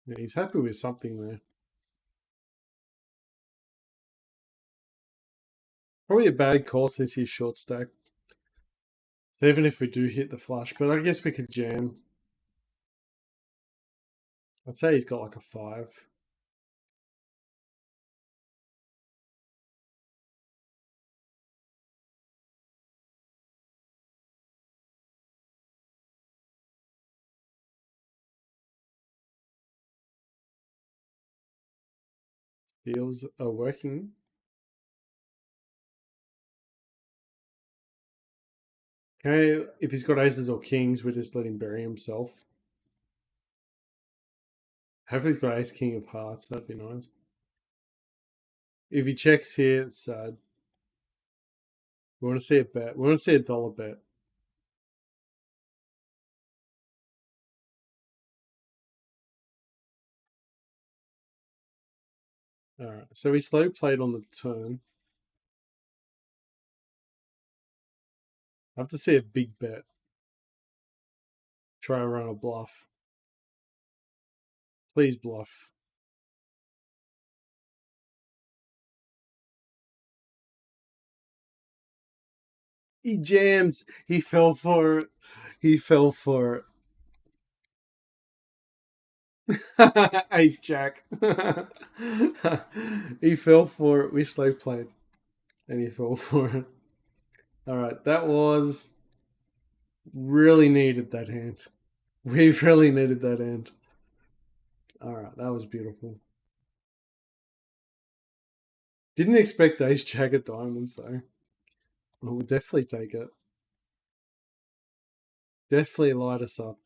Yeah, he's happy with something there. Probably a bad call since he's short stack. So even if we do hit the flush, but I guess we could jam. I'd say he's got like a 5. Deals are working. Okay, if he's got aces or kings, we just let him bury himself. Hopefully he's got ace king of hearts. That'd be nice. If he checks here, it's sad. We want to see a bet. We want to see a dollar bet. All right. So we slow played on the turn. I have to see a big bet. Try and run a bluff. Please bluff. He jams. He fell for it. He fell for it. Ace jack. He fell for it. We slow played. And he fell for it. All right. That was really needed that hand. We really needed that hand. All right. That was beautiful. Didn't expect ace jack at diamonds though. We'll definitely take it. Definitely light us up.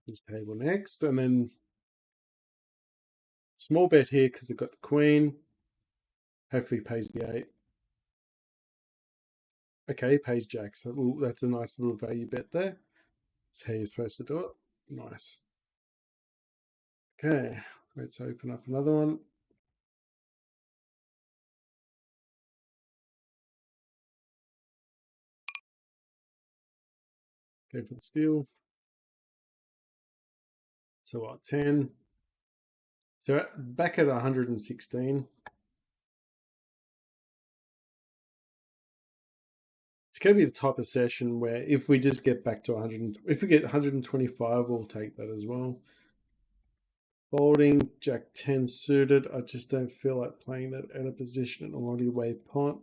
His table next, and then small bet here because they've got the queen. Hopefully, he pays the 8. Okay, he pays jack. So that's a nice little value bet there. That's how you're supposed to do it. Nice. Okay, let's open up another one. Go for the steal. So what? 10. So back at 116. It's going to be the type of session where if we just get back to 100, if we get 125, we'll take that as well. Folding, Jack 10 suited. I just don't feel like playing that out of position in a multi-way pot.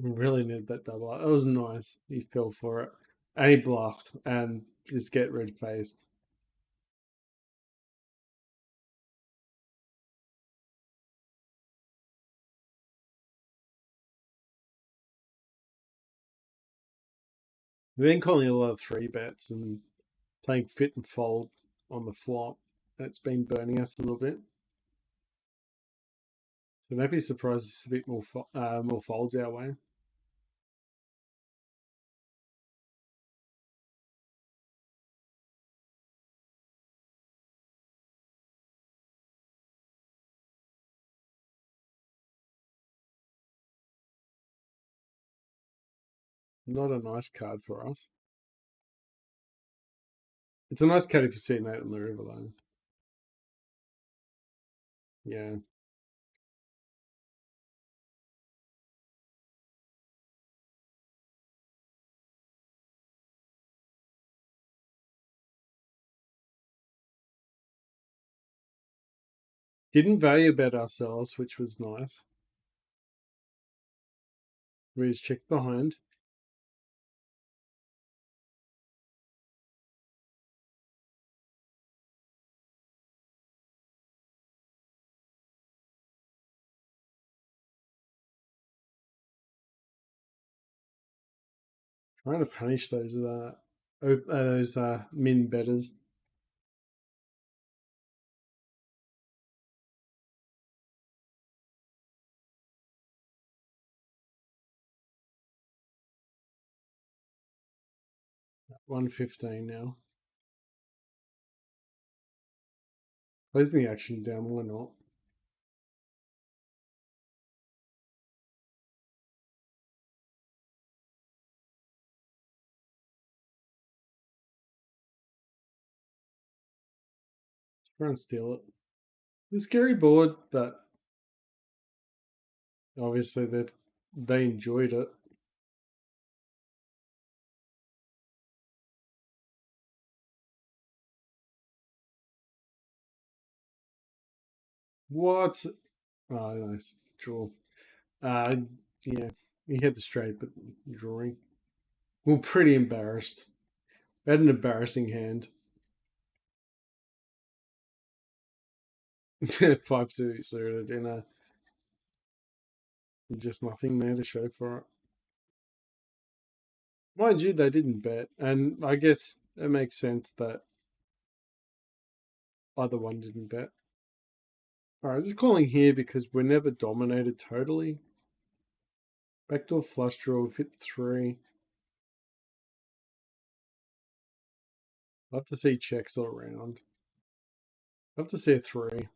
We really need that double up. That was nice. He fell for it. And he bluffed and just get red faced. We've been calling a lot of 3 bets and playing fit and fold on the flop. That's been burning us a little bit. So maybe surprised it's a bit more folds our way. Not a nice card for us. It's a nice card if you see Nate on the river though. Yeah. Didn't value bet ourselves, which was nice. We just checked behind. Trying to punish those min betters. $1.15 now. Closing the action down, why not? Try and steal it. It's a scary board, but obviously they enjoyed it. What? Oh, nice draw. Uh, yeah, he had the straight, but drawing. We were pretty embarrassed. We had an embarrassing hand. 5-2 suited in a just nothing there to show for it. Mind you, they didn't bet, and I guess it makes sense that either one didn't bet. All right, just calling here because we're never dominated totally. Backdoor flush draw, we've hit 3. Love to see checks all around. Love to see a 3.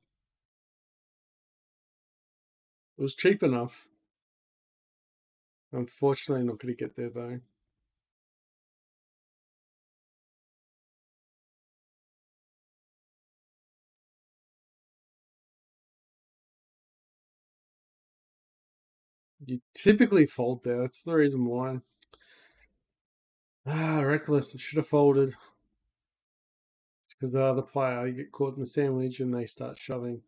It was cheap enough. Unfortunately, not going to get there though. You typically fold there. That's the reason why. Reckless. Should have folded. Because the other player, you get caught in the sandwich and they start shoving.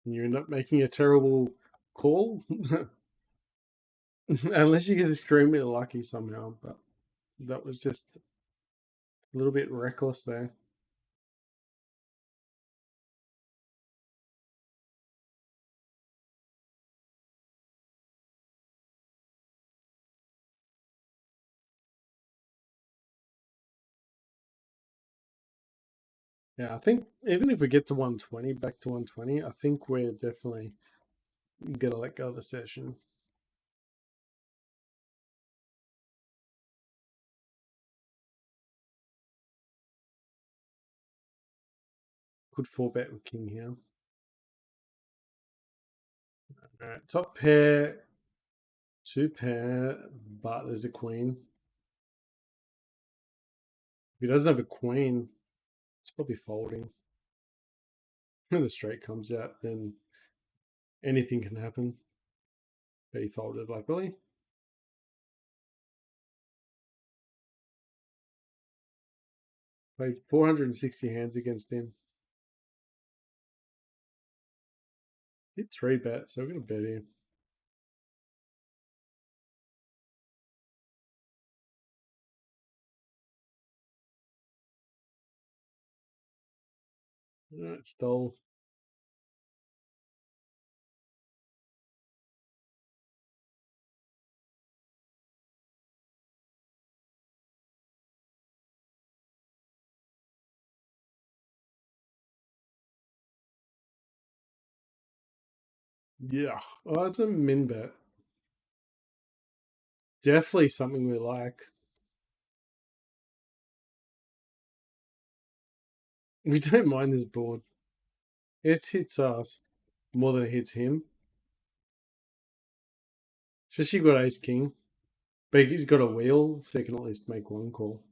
And you end up making a terrible call. Unless you get extremely lucky somehow. But that was just a little bit reckless there. Yeah, I think even if we get to 120, back to 120, I think we're definitely going to let go of the session. Could 4-bet with king here. All right, top pair, 2 pair, but there's a queen. If he doesn't have a queen, it's probably folding. When the straight comes out, then anything can happen. But he folded, like, really? Played 460 hands against him. Did 3-bet, so we're going to bet him. All right, stole. Yeah. Oh, it's a min bet. Definitely something we like. We don't mind this board. It hits us more than it hits him. Especially got ace king. But he's got a wheel, so he can at least make one call.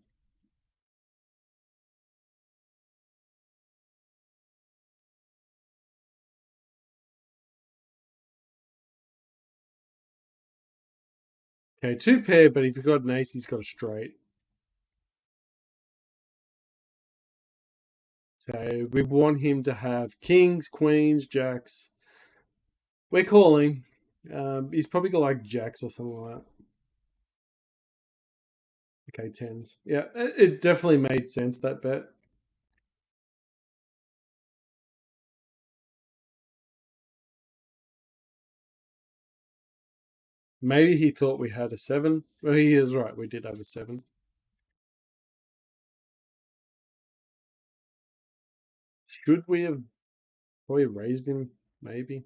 Okay, 2-pair, but if you've got an ace, he's got a straight. So we want him to have kings, queens, jacks. We're calling. He's probably got like jacks or something like that. Okay, tens. Yeah, it definitely made sense, that bet. Maybe he thought we had a 7. Well, he is right. We did have a 7. Should we have probably raised him? Maybe.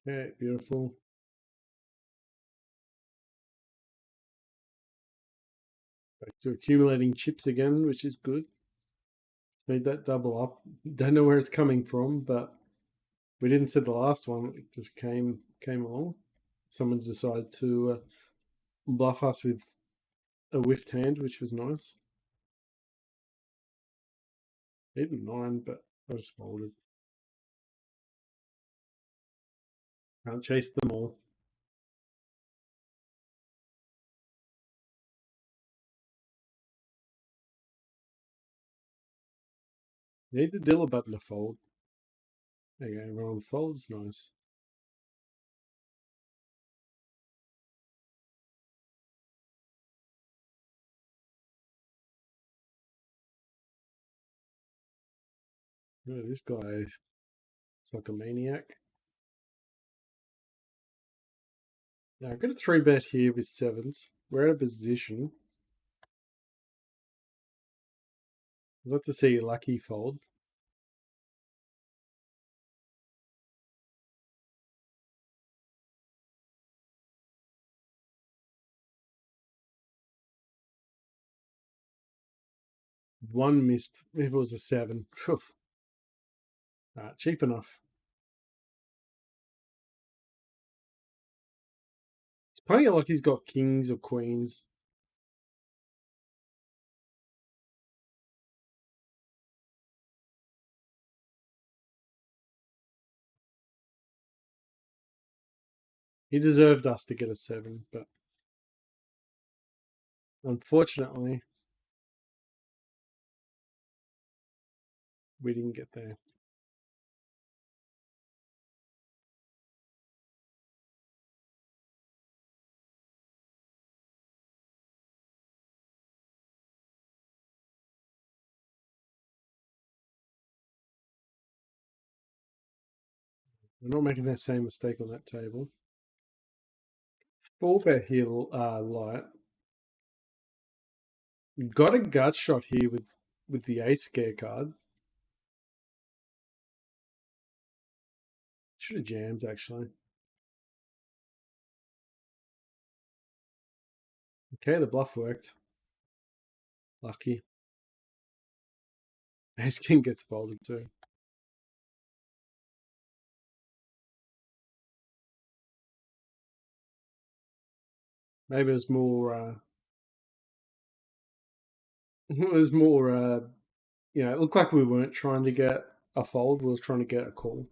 Okay, beautiful. Back to accumulating chips again, which is good. Made that double up. Don't know where it's coming from, but we didn't set the last one. It just came along. Someone decided to bluff us with a whiffed hand, which was nice. 8 and 9, but I just folded. Can't chase them all. Need the dealer button to fold. There you go, everyone folds, nice. Oh, this guy is like a maniac. Now I've got a 3-bet here with 7s. We're out of position. I'd love to see Lucky fold. One missed. If it was a 7. Cheap enough. It's plenty like he's got kings or queens. He deserved us to get a 7, but unfortunately, we didn't get there. We're not making that same mistake on that table. 4-bet here, light. Got a gut shot here with the ace scare card. Should have jammed, actually. Okay, the bluff worked. Lucky. Ace king gets folded too. Maybe it was more. It was more. It looked like we weren't trying to get a fold. We were trying to get a call.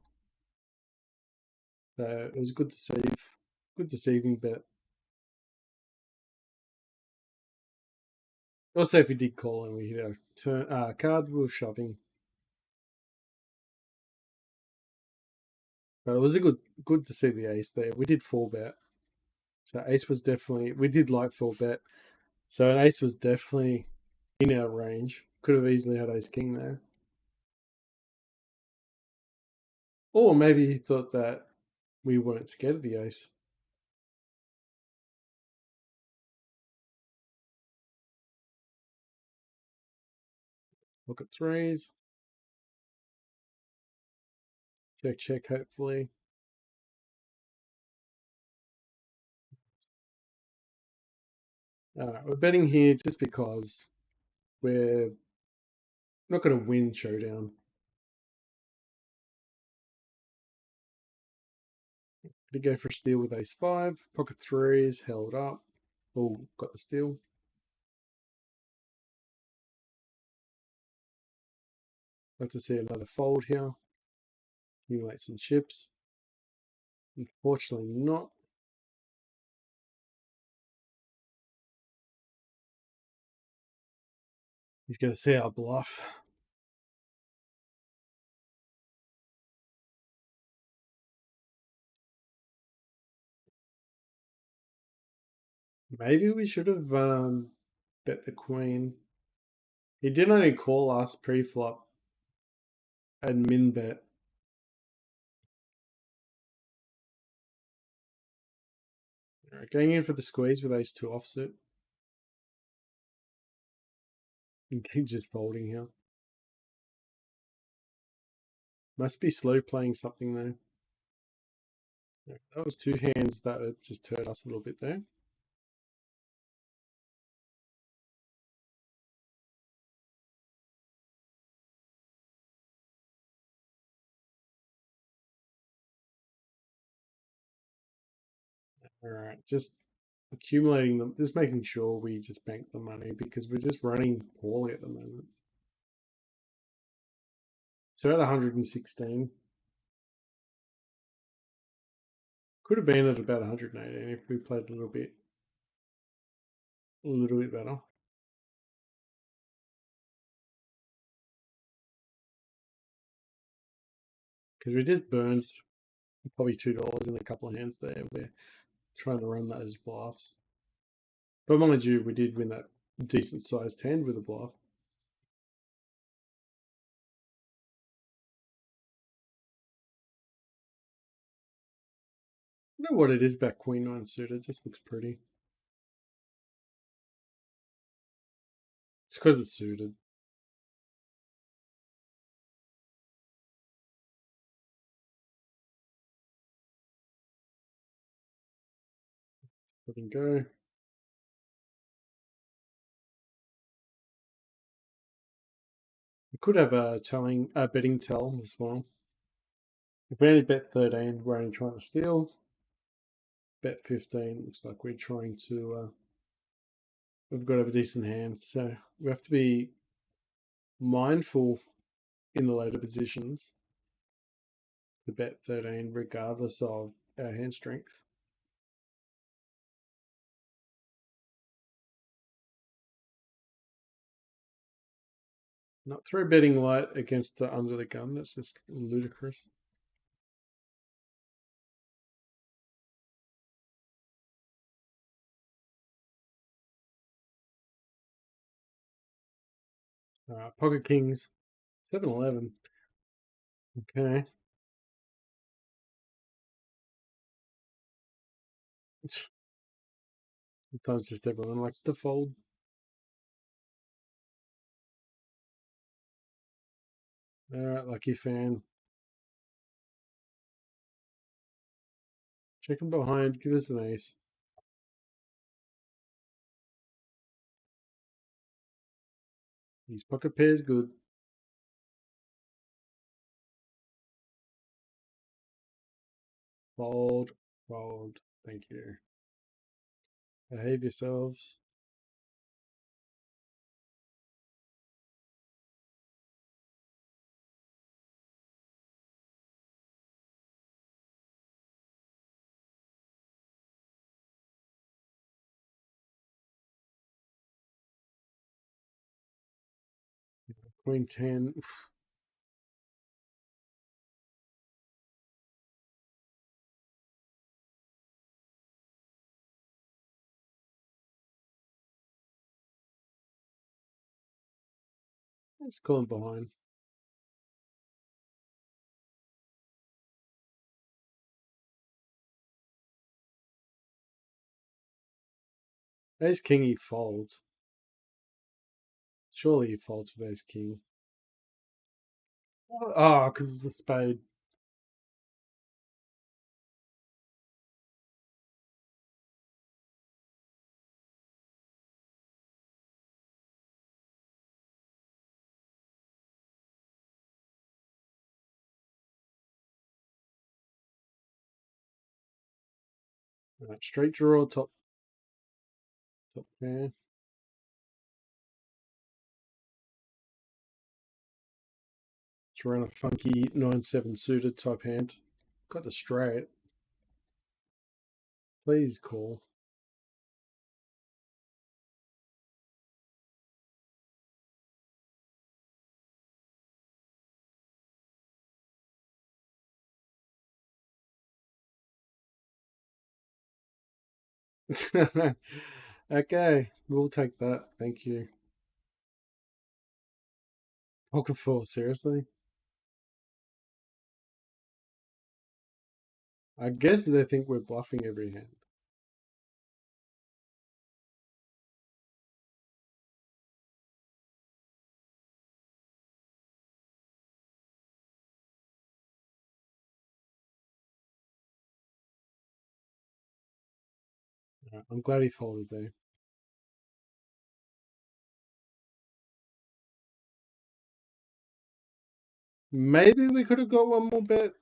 So it was good to save. Good deceiving bet. Also, if we did call and we hit our turn card, we were shoving. But it was a good to see the ace there. We did 4-bet. So ace was definitely, we did like 4-bet. So an ace was definitely in our range. Could have easily had ace king there. Or maybe he thought that we weren't scared of the ace. Look at 3s. Check, check, hopefully. We're betting here just because we're not going to win showdown. To go for a steal with ace 5. Pocket 3s, held up. Oh, got the steal. Like to see another fold here. Accumulate some chips. Unfortunately not. He's going to see our bluff. Maybe we should have bet the queen. He did only call us pre-flop and min bet. All right, going in for the squeeze with ace two offsuit. And keep just folding here. Must be slow playing something though. Yeah, that was two hands that just hurt us a little bit there. All right, just accumulating them, just making sure we just bank the money because we're just running poorly at the moment. So at 116, could have been at about 118 if we played a little bit better. Because we just burned probably $2 in a couple of hands there. We're trying to run those bluffs. But mind you, we did win that decent sized hand with a bluff. I don't know what it is about Queen 9 suited. It just looks pretty. It's because it's suited. Let him go. We could have a betting tell as well. If we only bet 13, we're only trying to steal. Bet 15, looks like we're trying to. We've got to have a decent hand, so we have to be mindful in the later positions to bet 13, regardless of our hand strength. Not throw betting light against the under the gun. That's just ludicrous. Pocket Kings, 7-11. Okay. Sometimes just everyone likes to fold. All right, lucky fan. Check him behind. Give us an ace. His pocket pair is good. Fold, fold. Thank you. Behave yourselves. Queen 10. Let's call him behind. Ace King, he folds. Surely he folds with Ace King. Oh, because it's the spade. Right, straight draw, top pair. Let's run a funky 9-7 suited type hand. Got the straight. Please call. Okay, we'll take that. Thank you. Poker 4, seriously? I guess they think we're bluffing every hand. I'm glad he folded there. Maybe we could have got one more bet.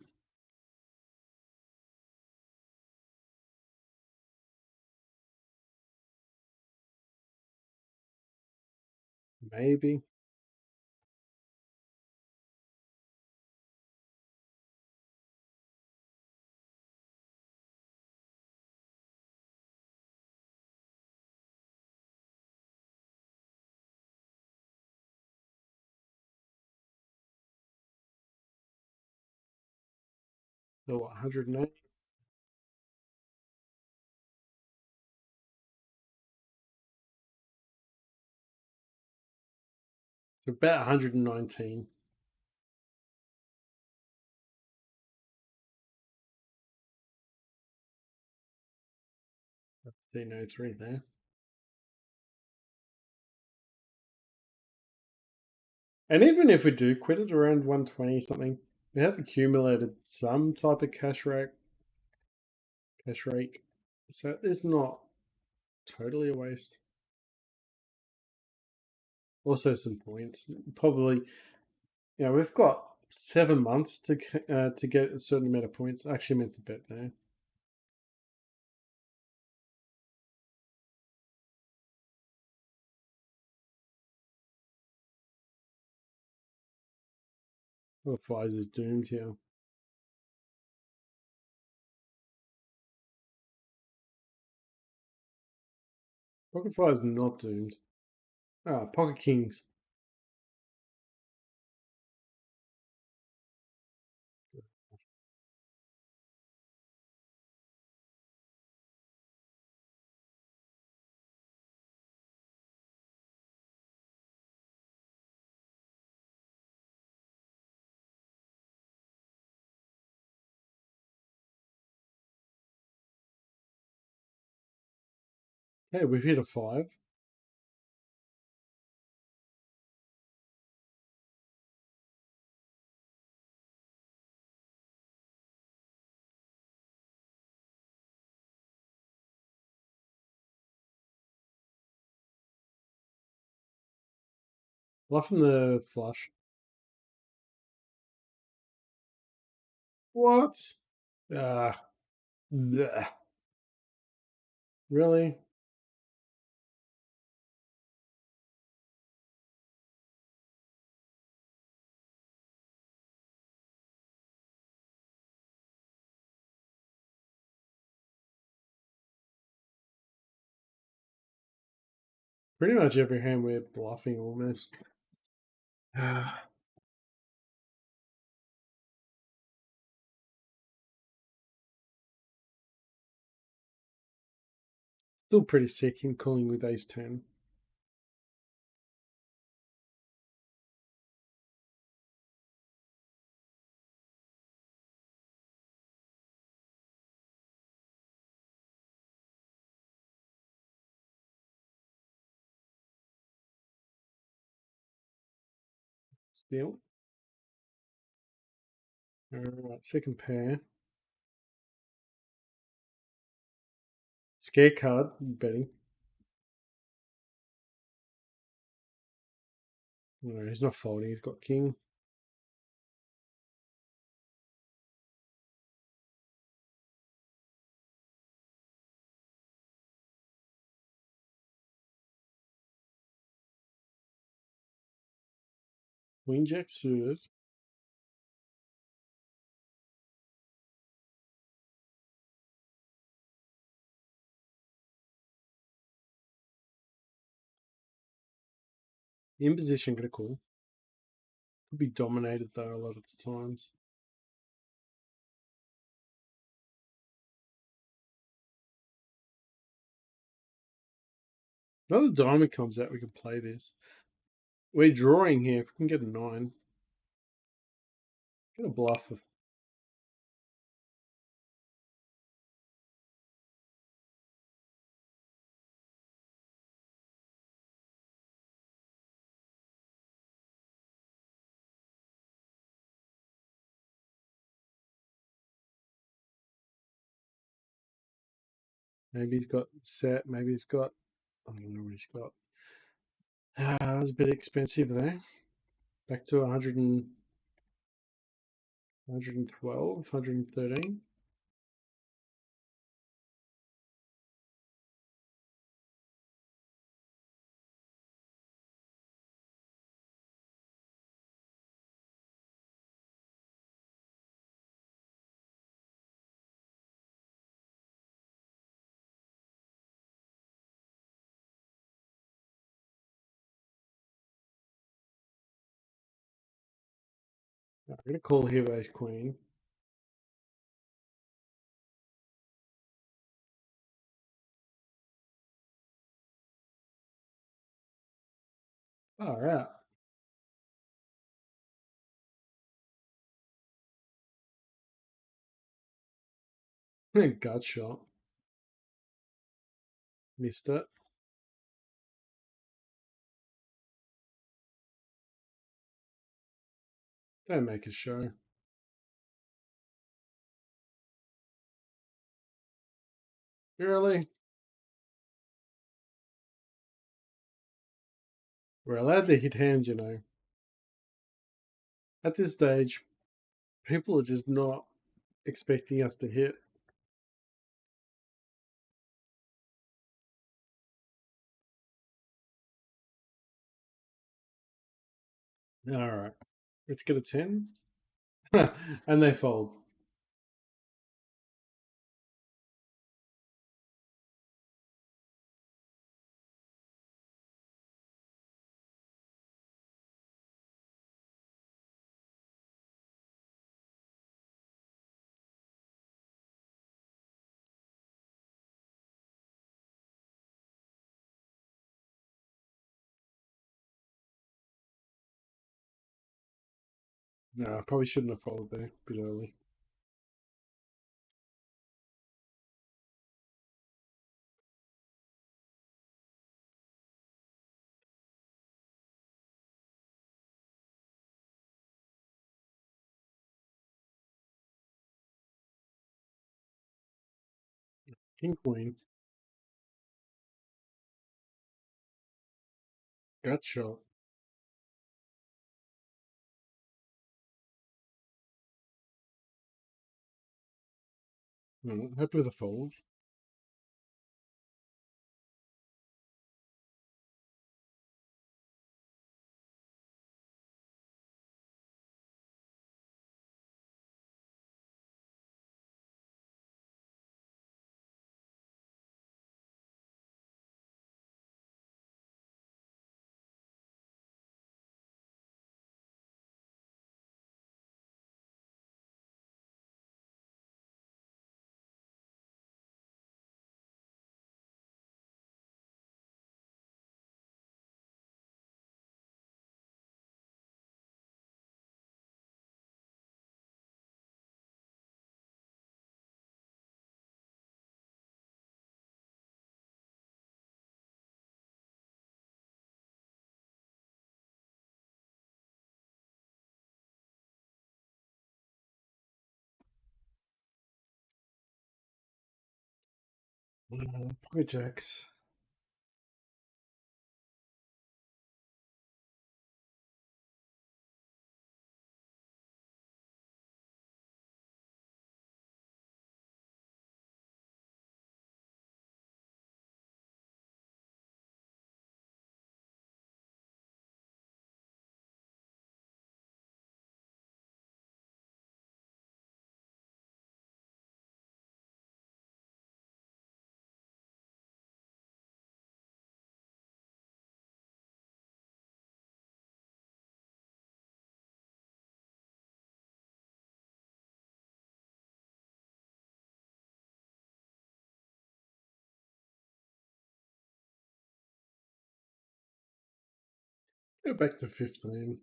Maybe. So what, 108? So about 119. 1503 there. And even if we do quit it around 120 something, we have accumulated some type of cash rate. So it's not totally a waste. Also some points. Probably, we've got 7 months to get a certain amount of points. I actually meant to bet now. Well, Pfizer's doomed here. Pocket Fire's not doomed. Pocket Kings. Hey, we've hit a 5. Bluffing the flush. What? Ah, bleh. Really? Pretty much every hand we're bluffing almost. Still pretty sick in calling with ace 10. Still. Alright, second pair. Scare card, betting. No, he's not folding, he's got king. Queen jack suited. In position, gonna call. Could be dominated though a lot of the times. Another diamond comes out, we can play this. We're drawing here. If we can get a 9. Get a bluff. Maybe he's got set. Maybe he's got. I don't know what he's got. That was a bit expensive there. Back to 100 112, 113. I'm going to call here ace queen. All right. Gut shot. Missed it. Don't make a show. Really? We're allowed to hit hands, you know. At this stage, people are just not expecting us to hit. All right. Let's get a 10. And they fold. No, I probably shouldn't have folded there a bit early. King queen. Gut shot. Happy with a fold. Pocket jacks. Go back to 15.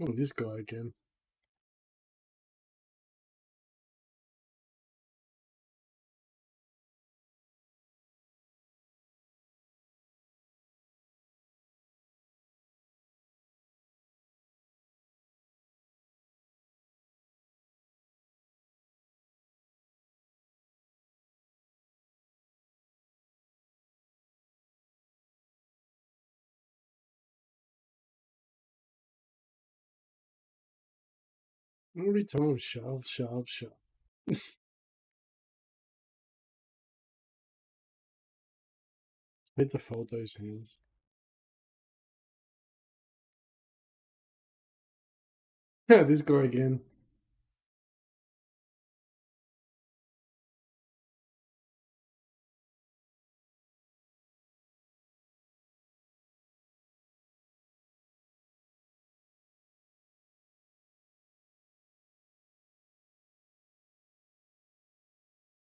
Oh, this guy again. Every time shove, shove, shove. Hit to fold those hands. This guy again.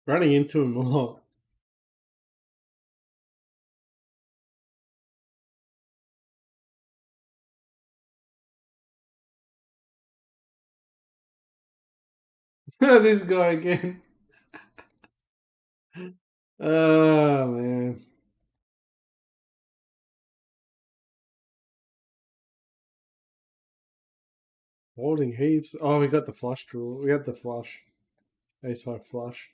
Running into him a lot. This guy again. Oh, man. Holding heaps. Oh, we got the flush draw. We got the flush. Ace high flush.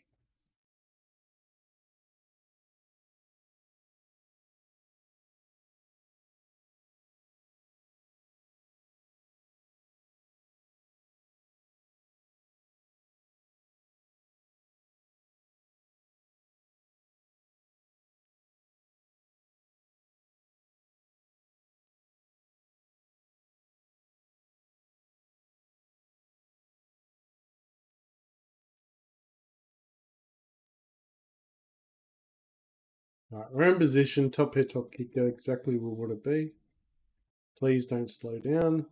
Alright, we're in position. Top pair, top kicker. Exactly where we want to be. Please don't slow down.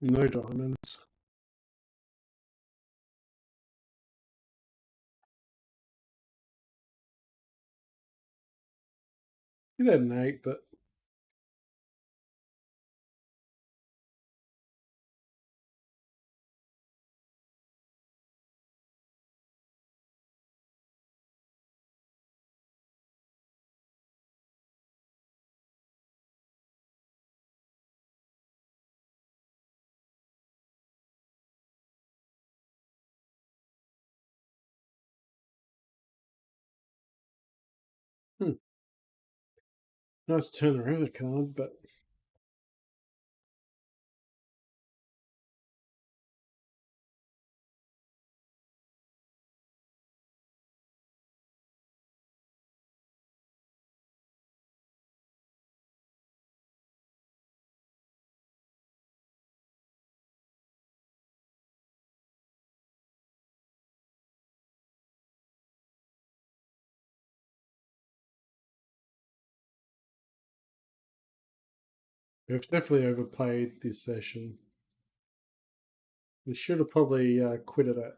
No diamonds. He had an 8, but nice turn the river card, but we've definitely overplayed this session. We should have probably quit it at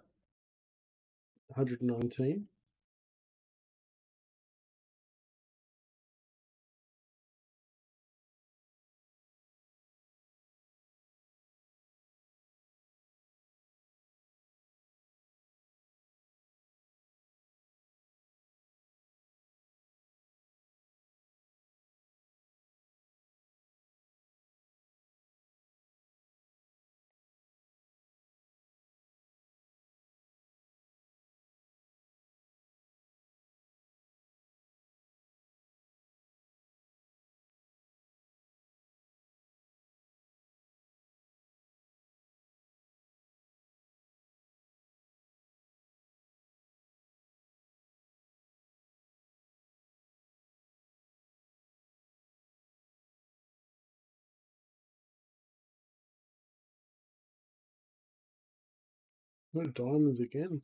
119. No diamonds again.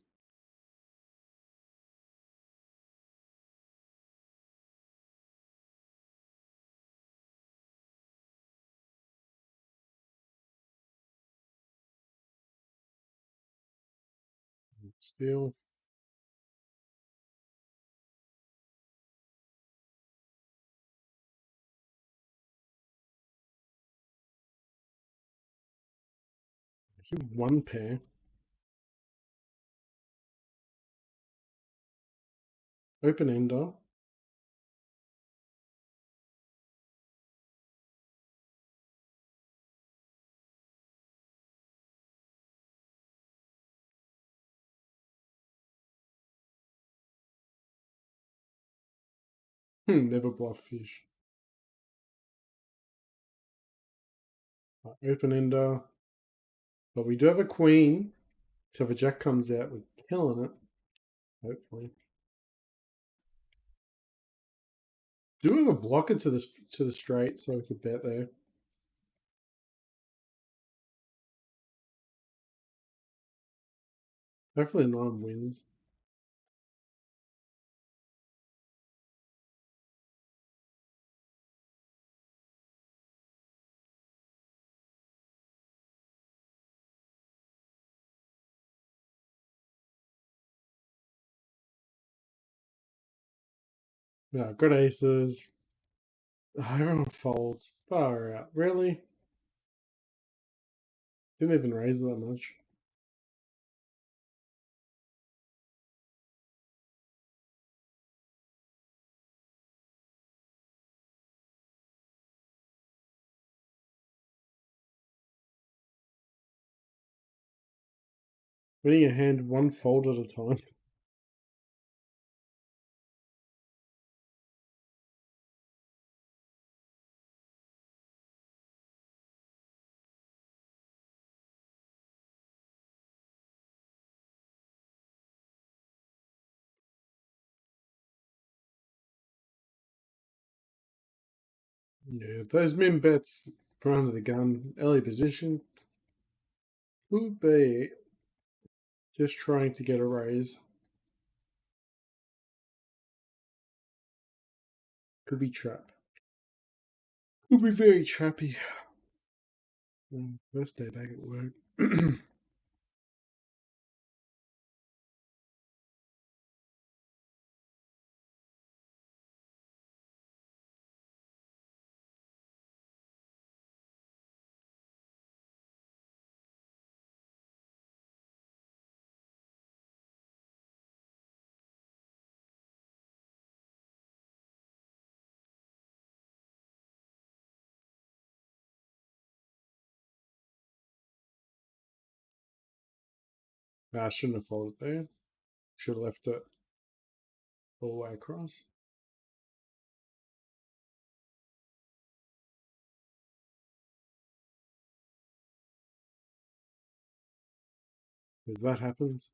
Still. One pair. Open ender. Never bluff fish. Open ender. But we do have a queen. So if a jack comes out, we're killing it. Hopefully. Do we have a blocker to the straight so we could bet there? Hopefully 9 wins. Yeah, got aces. Oh, everyone folds. Far out. Really? Didn't even raise that much. Winning a hand one fold at a time. Yeah, those min bets from under the gun, early position, could be just trying to get a raise. Could be trap. Could be very trappy. First day back at work. I shouldn't have folded there. Should have left it all the way across. Because that happens.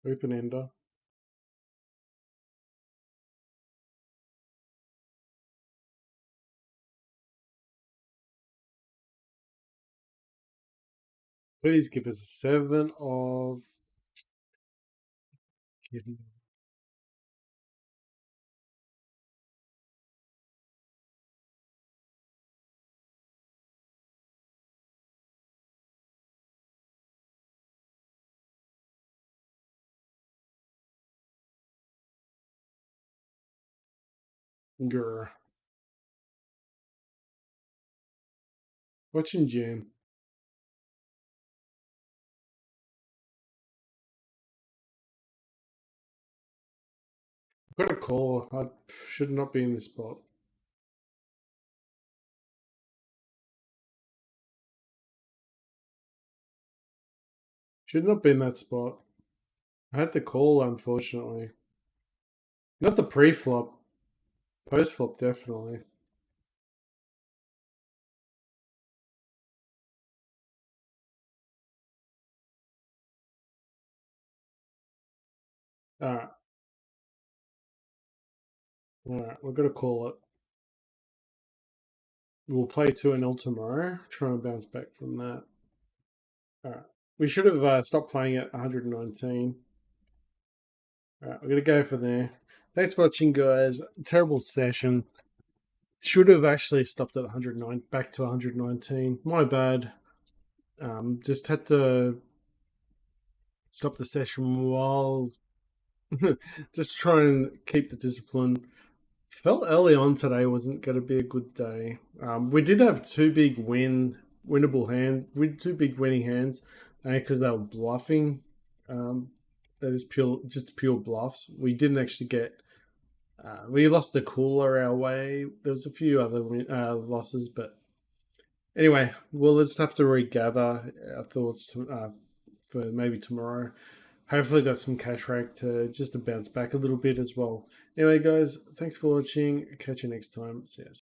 Open ender. Please give us a 7 of. Grr. Watching jam. Got a call. I should not be in this spot. Should not be in that spot. I had the call, unfortunately. Not the pre-flop. Post-flop, definitely. Alright. Alright, we're going to call it. We'll play 2-0 tomorrow. Try and bounce back from that. Alright. We should have stopped playing at 119. Alright, we're going to go for there. Thanks for watching, guys. Terrible session. Should have actually stopped at 109, back to 119. My bad. Just had to stop the session while just try and keep the discipline. Felt early on today wasn't going to be a good day. We did have two big winnable hands, with two big winning hands, because they were bluffing. That is just pure bluffs. We didn't actually get. We lost the cooler our way. There was a few other losses, but anyway, we'll just have to regather our thoughts for maybe tomorrow. Hopefully got some cash rack to just to bounce back a little bit as well. Anyway, guys, thanks for watching. Catch you next time. See you.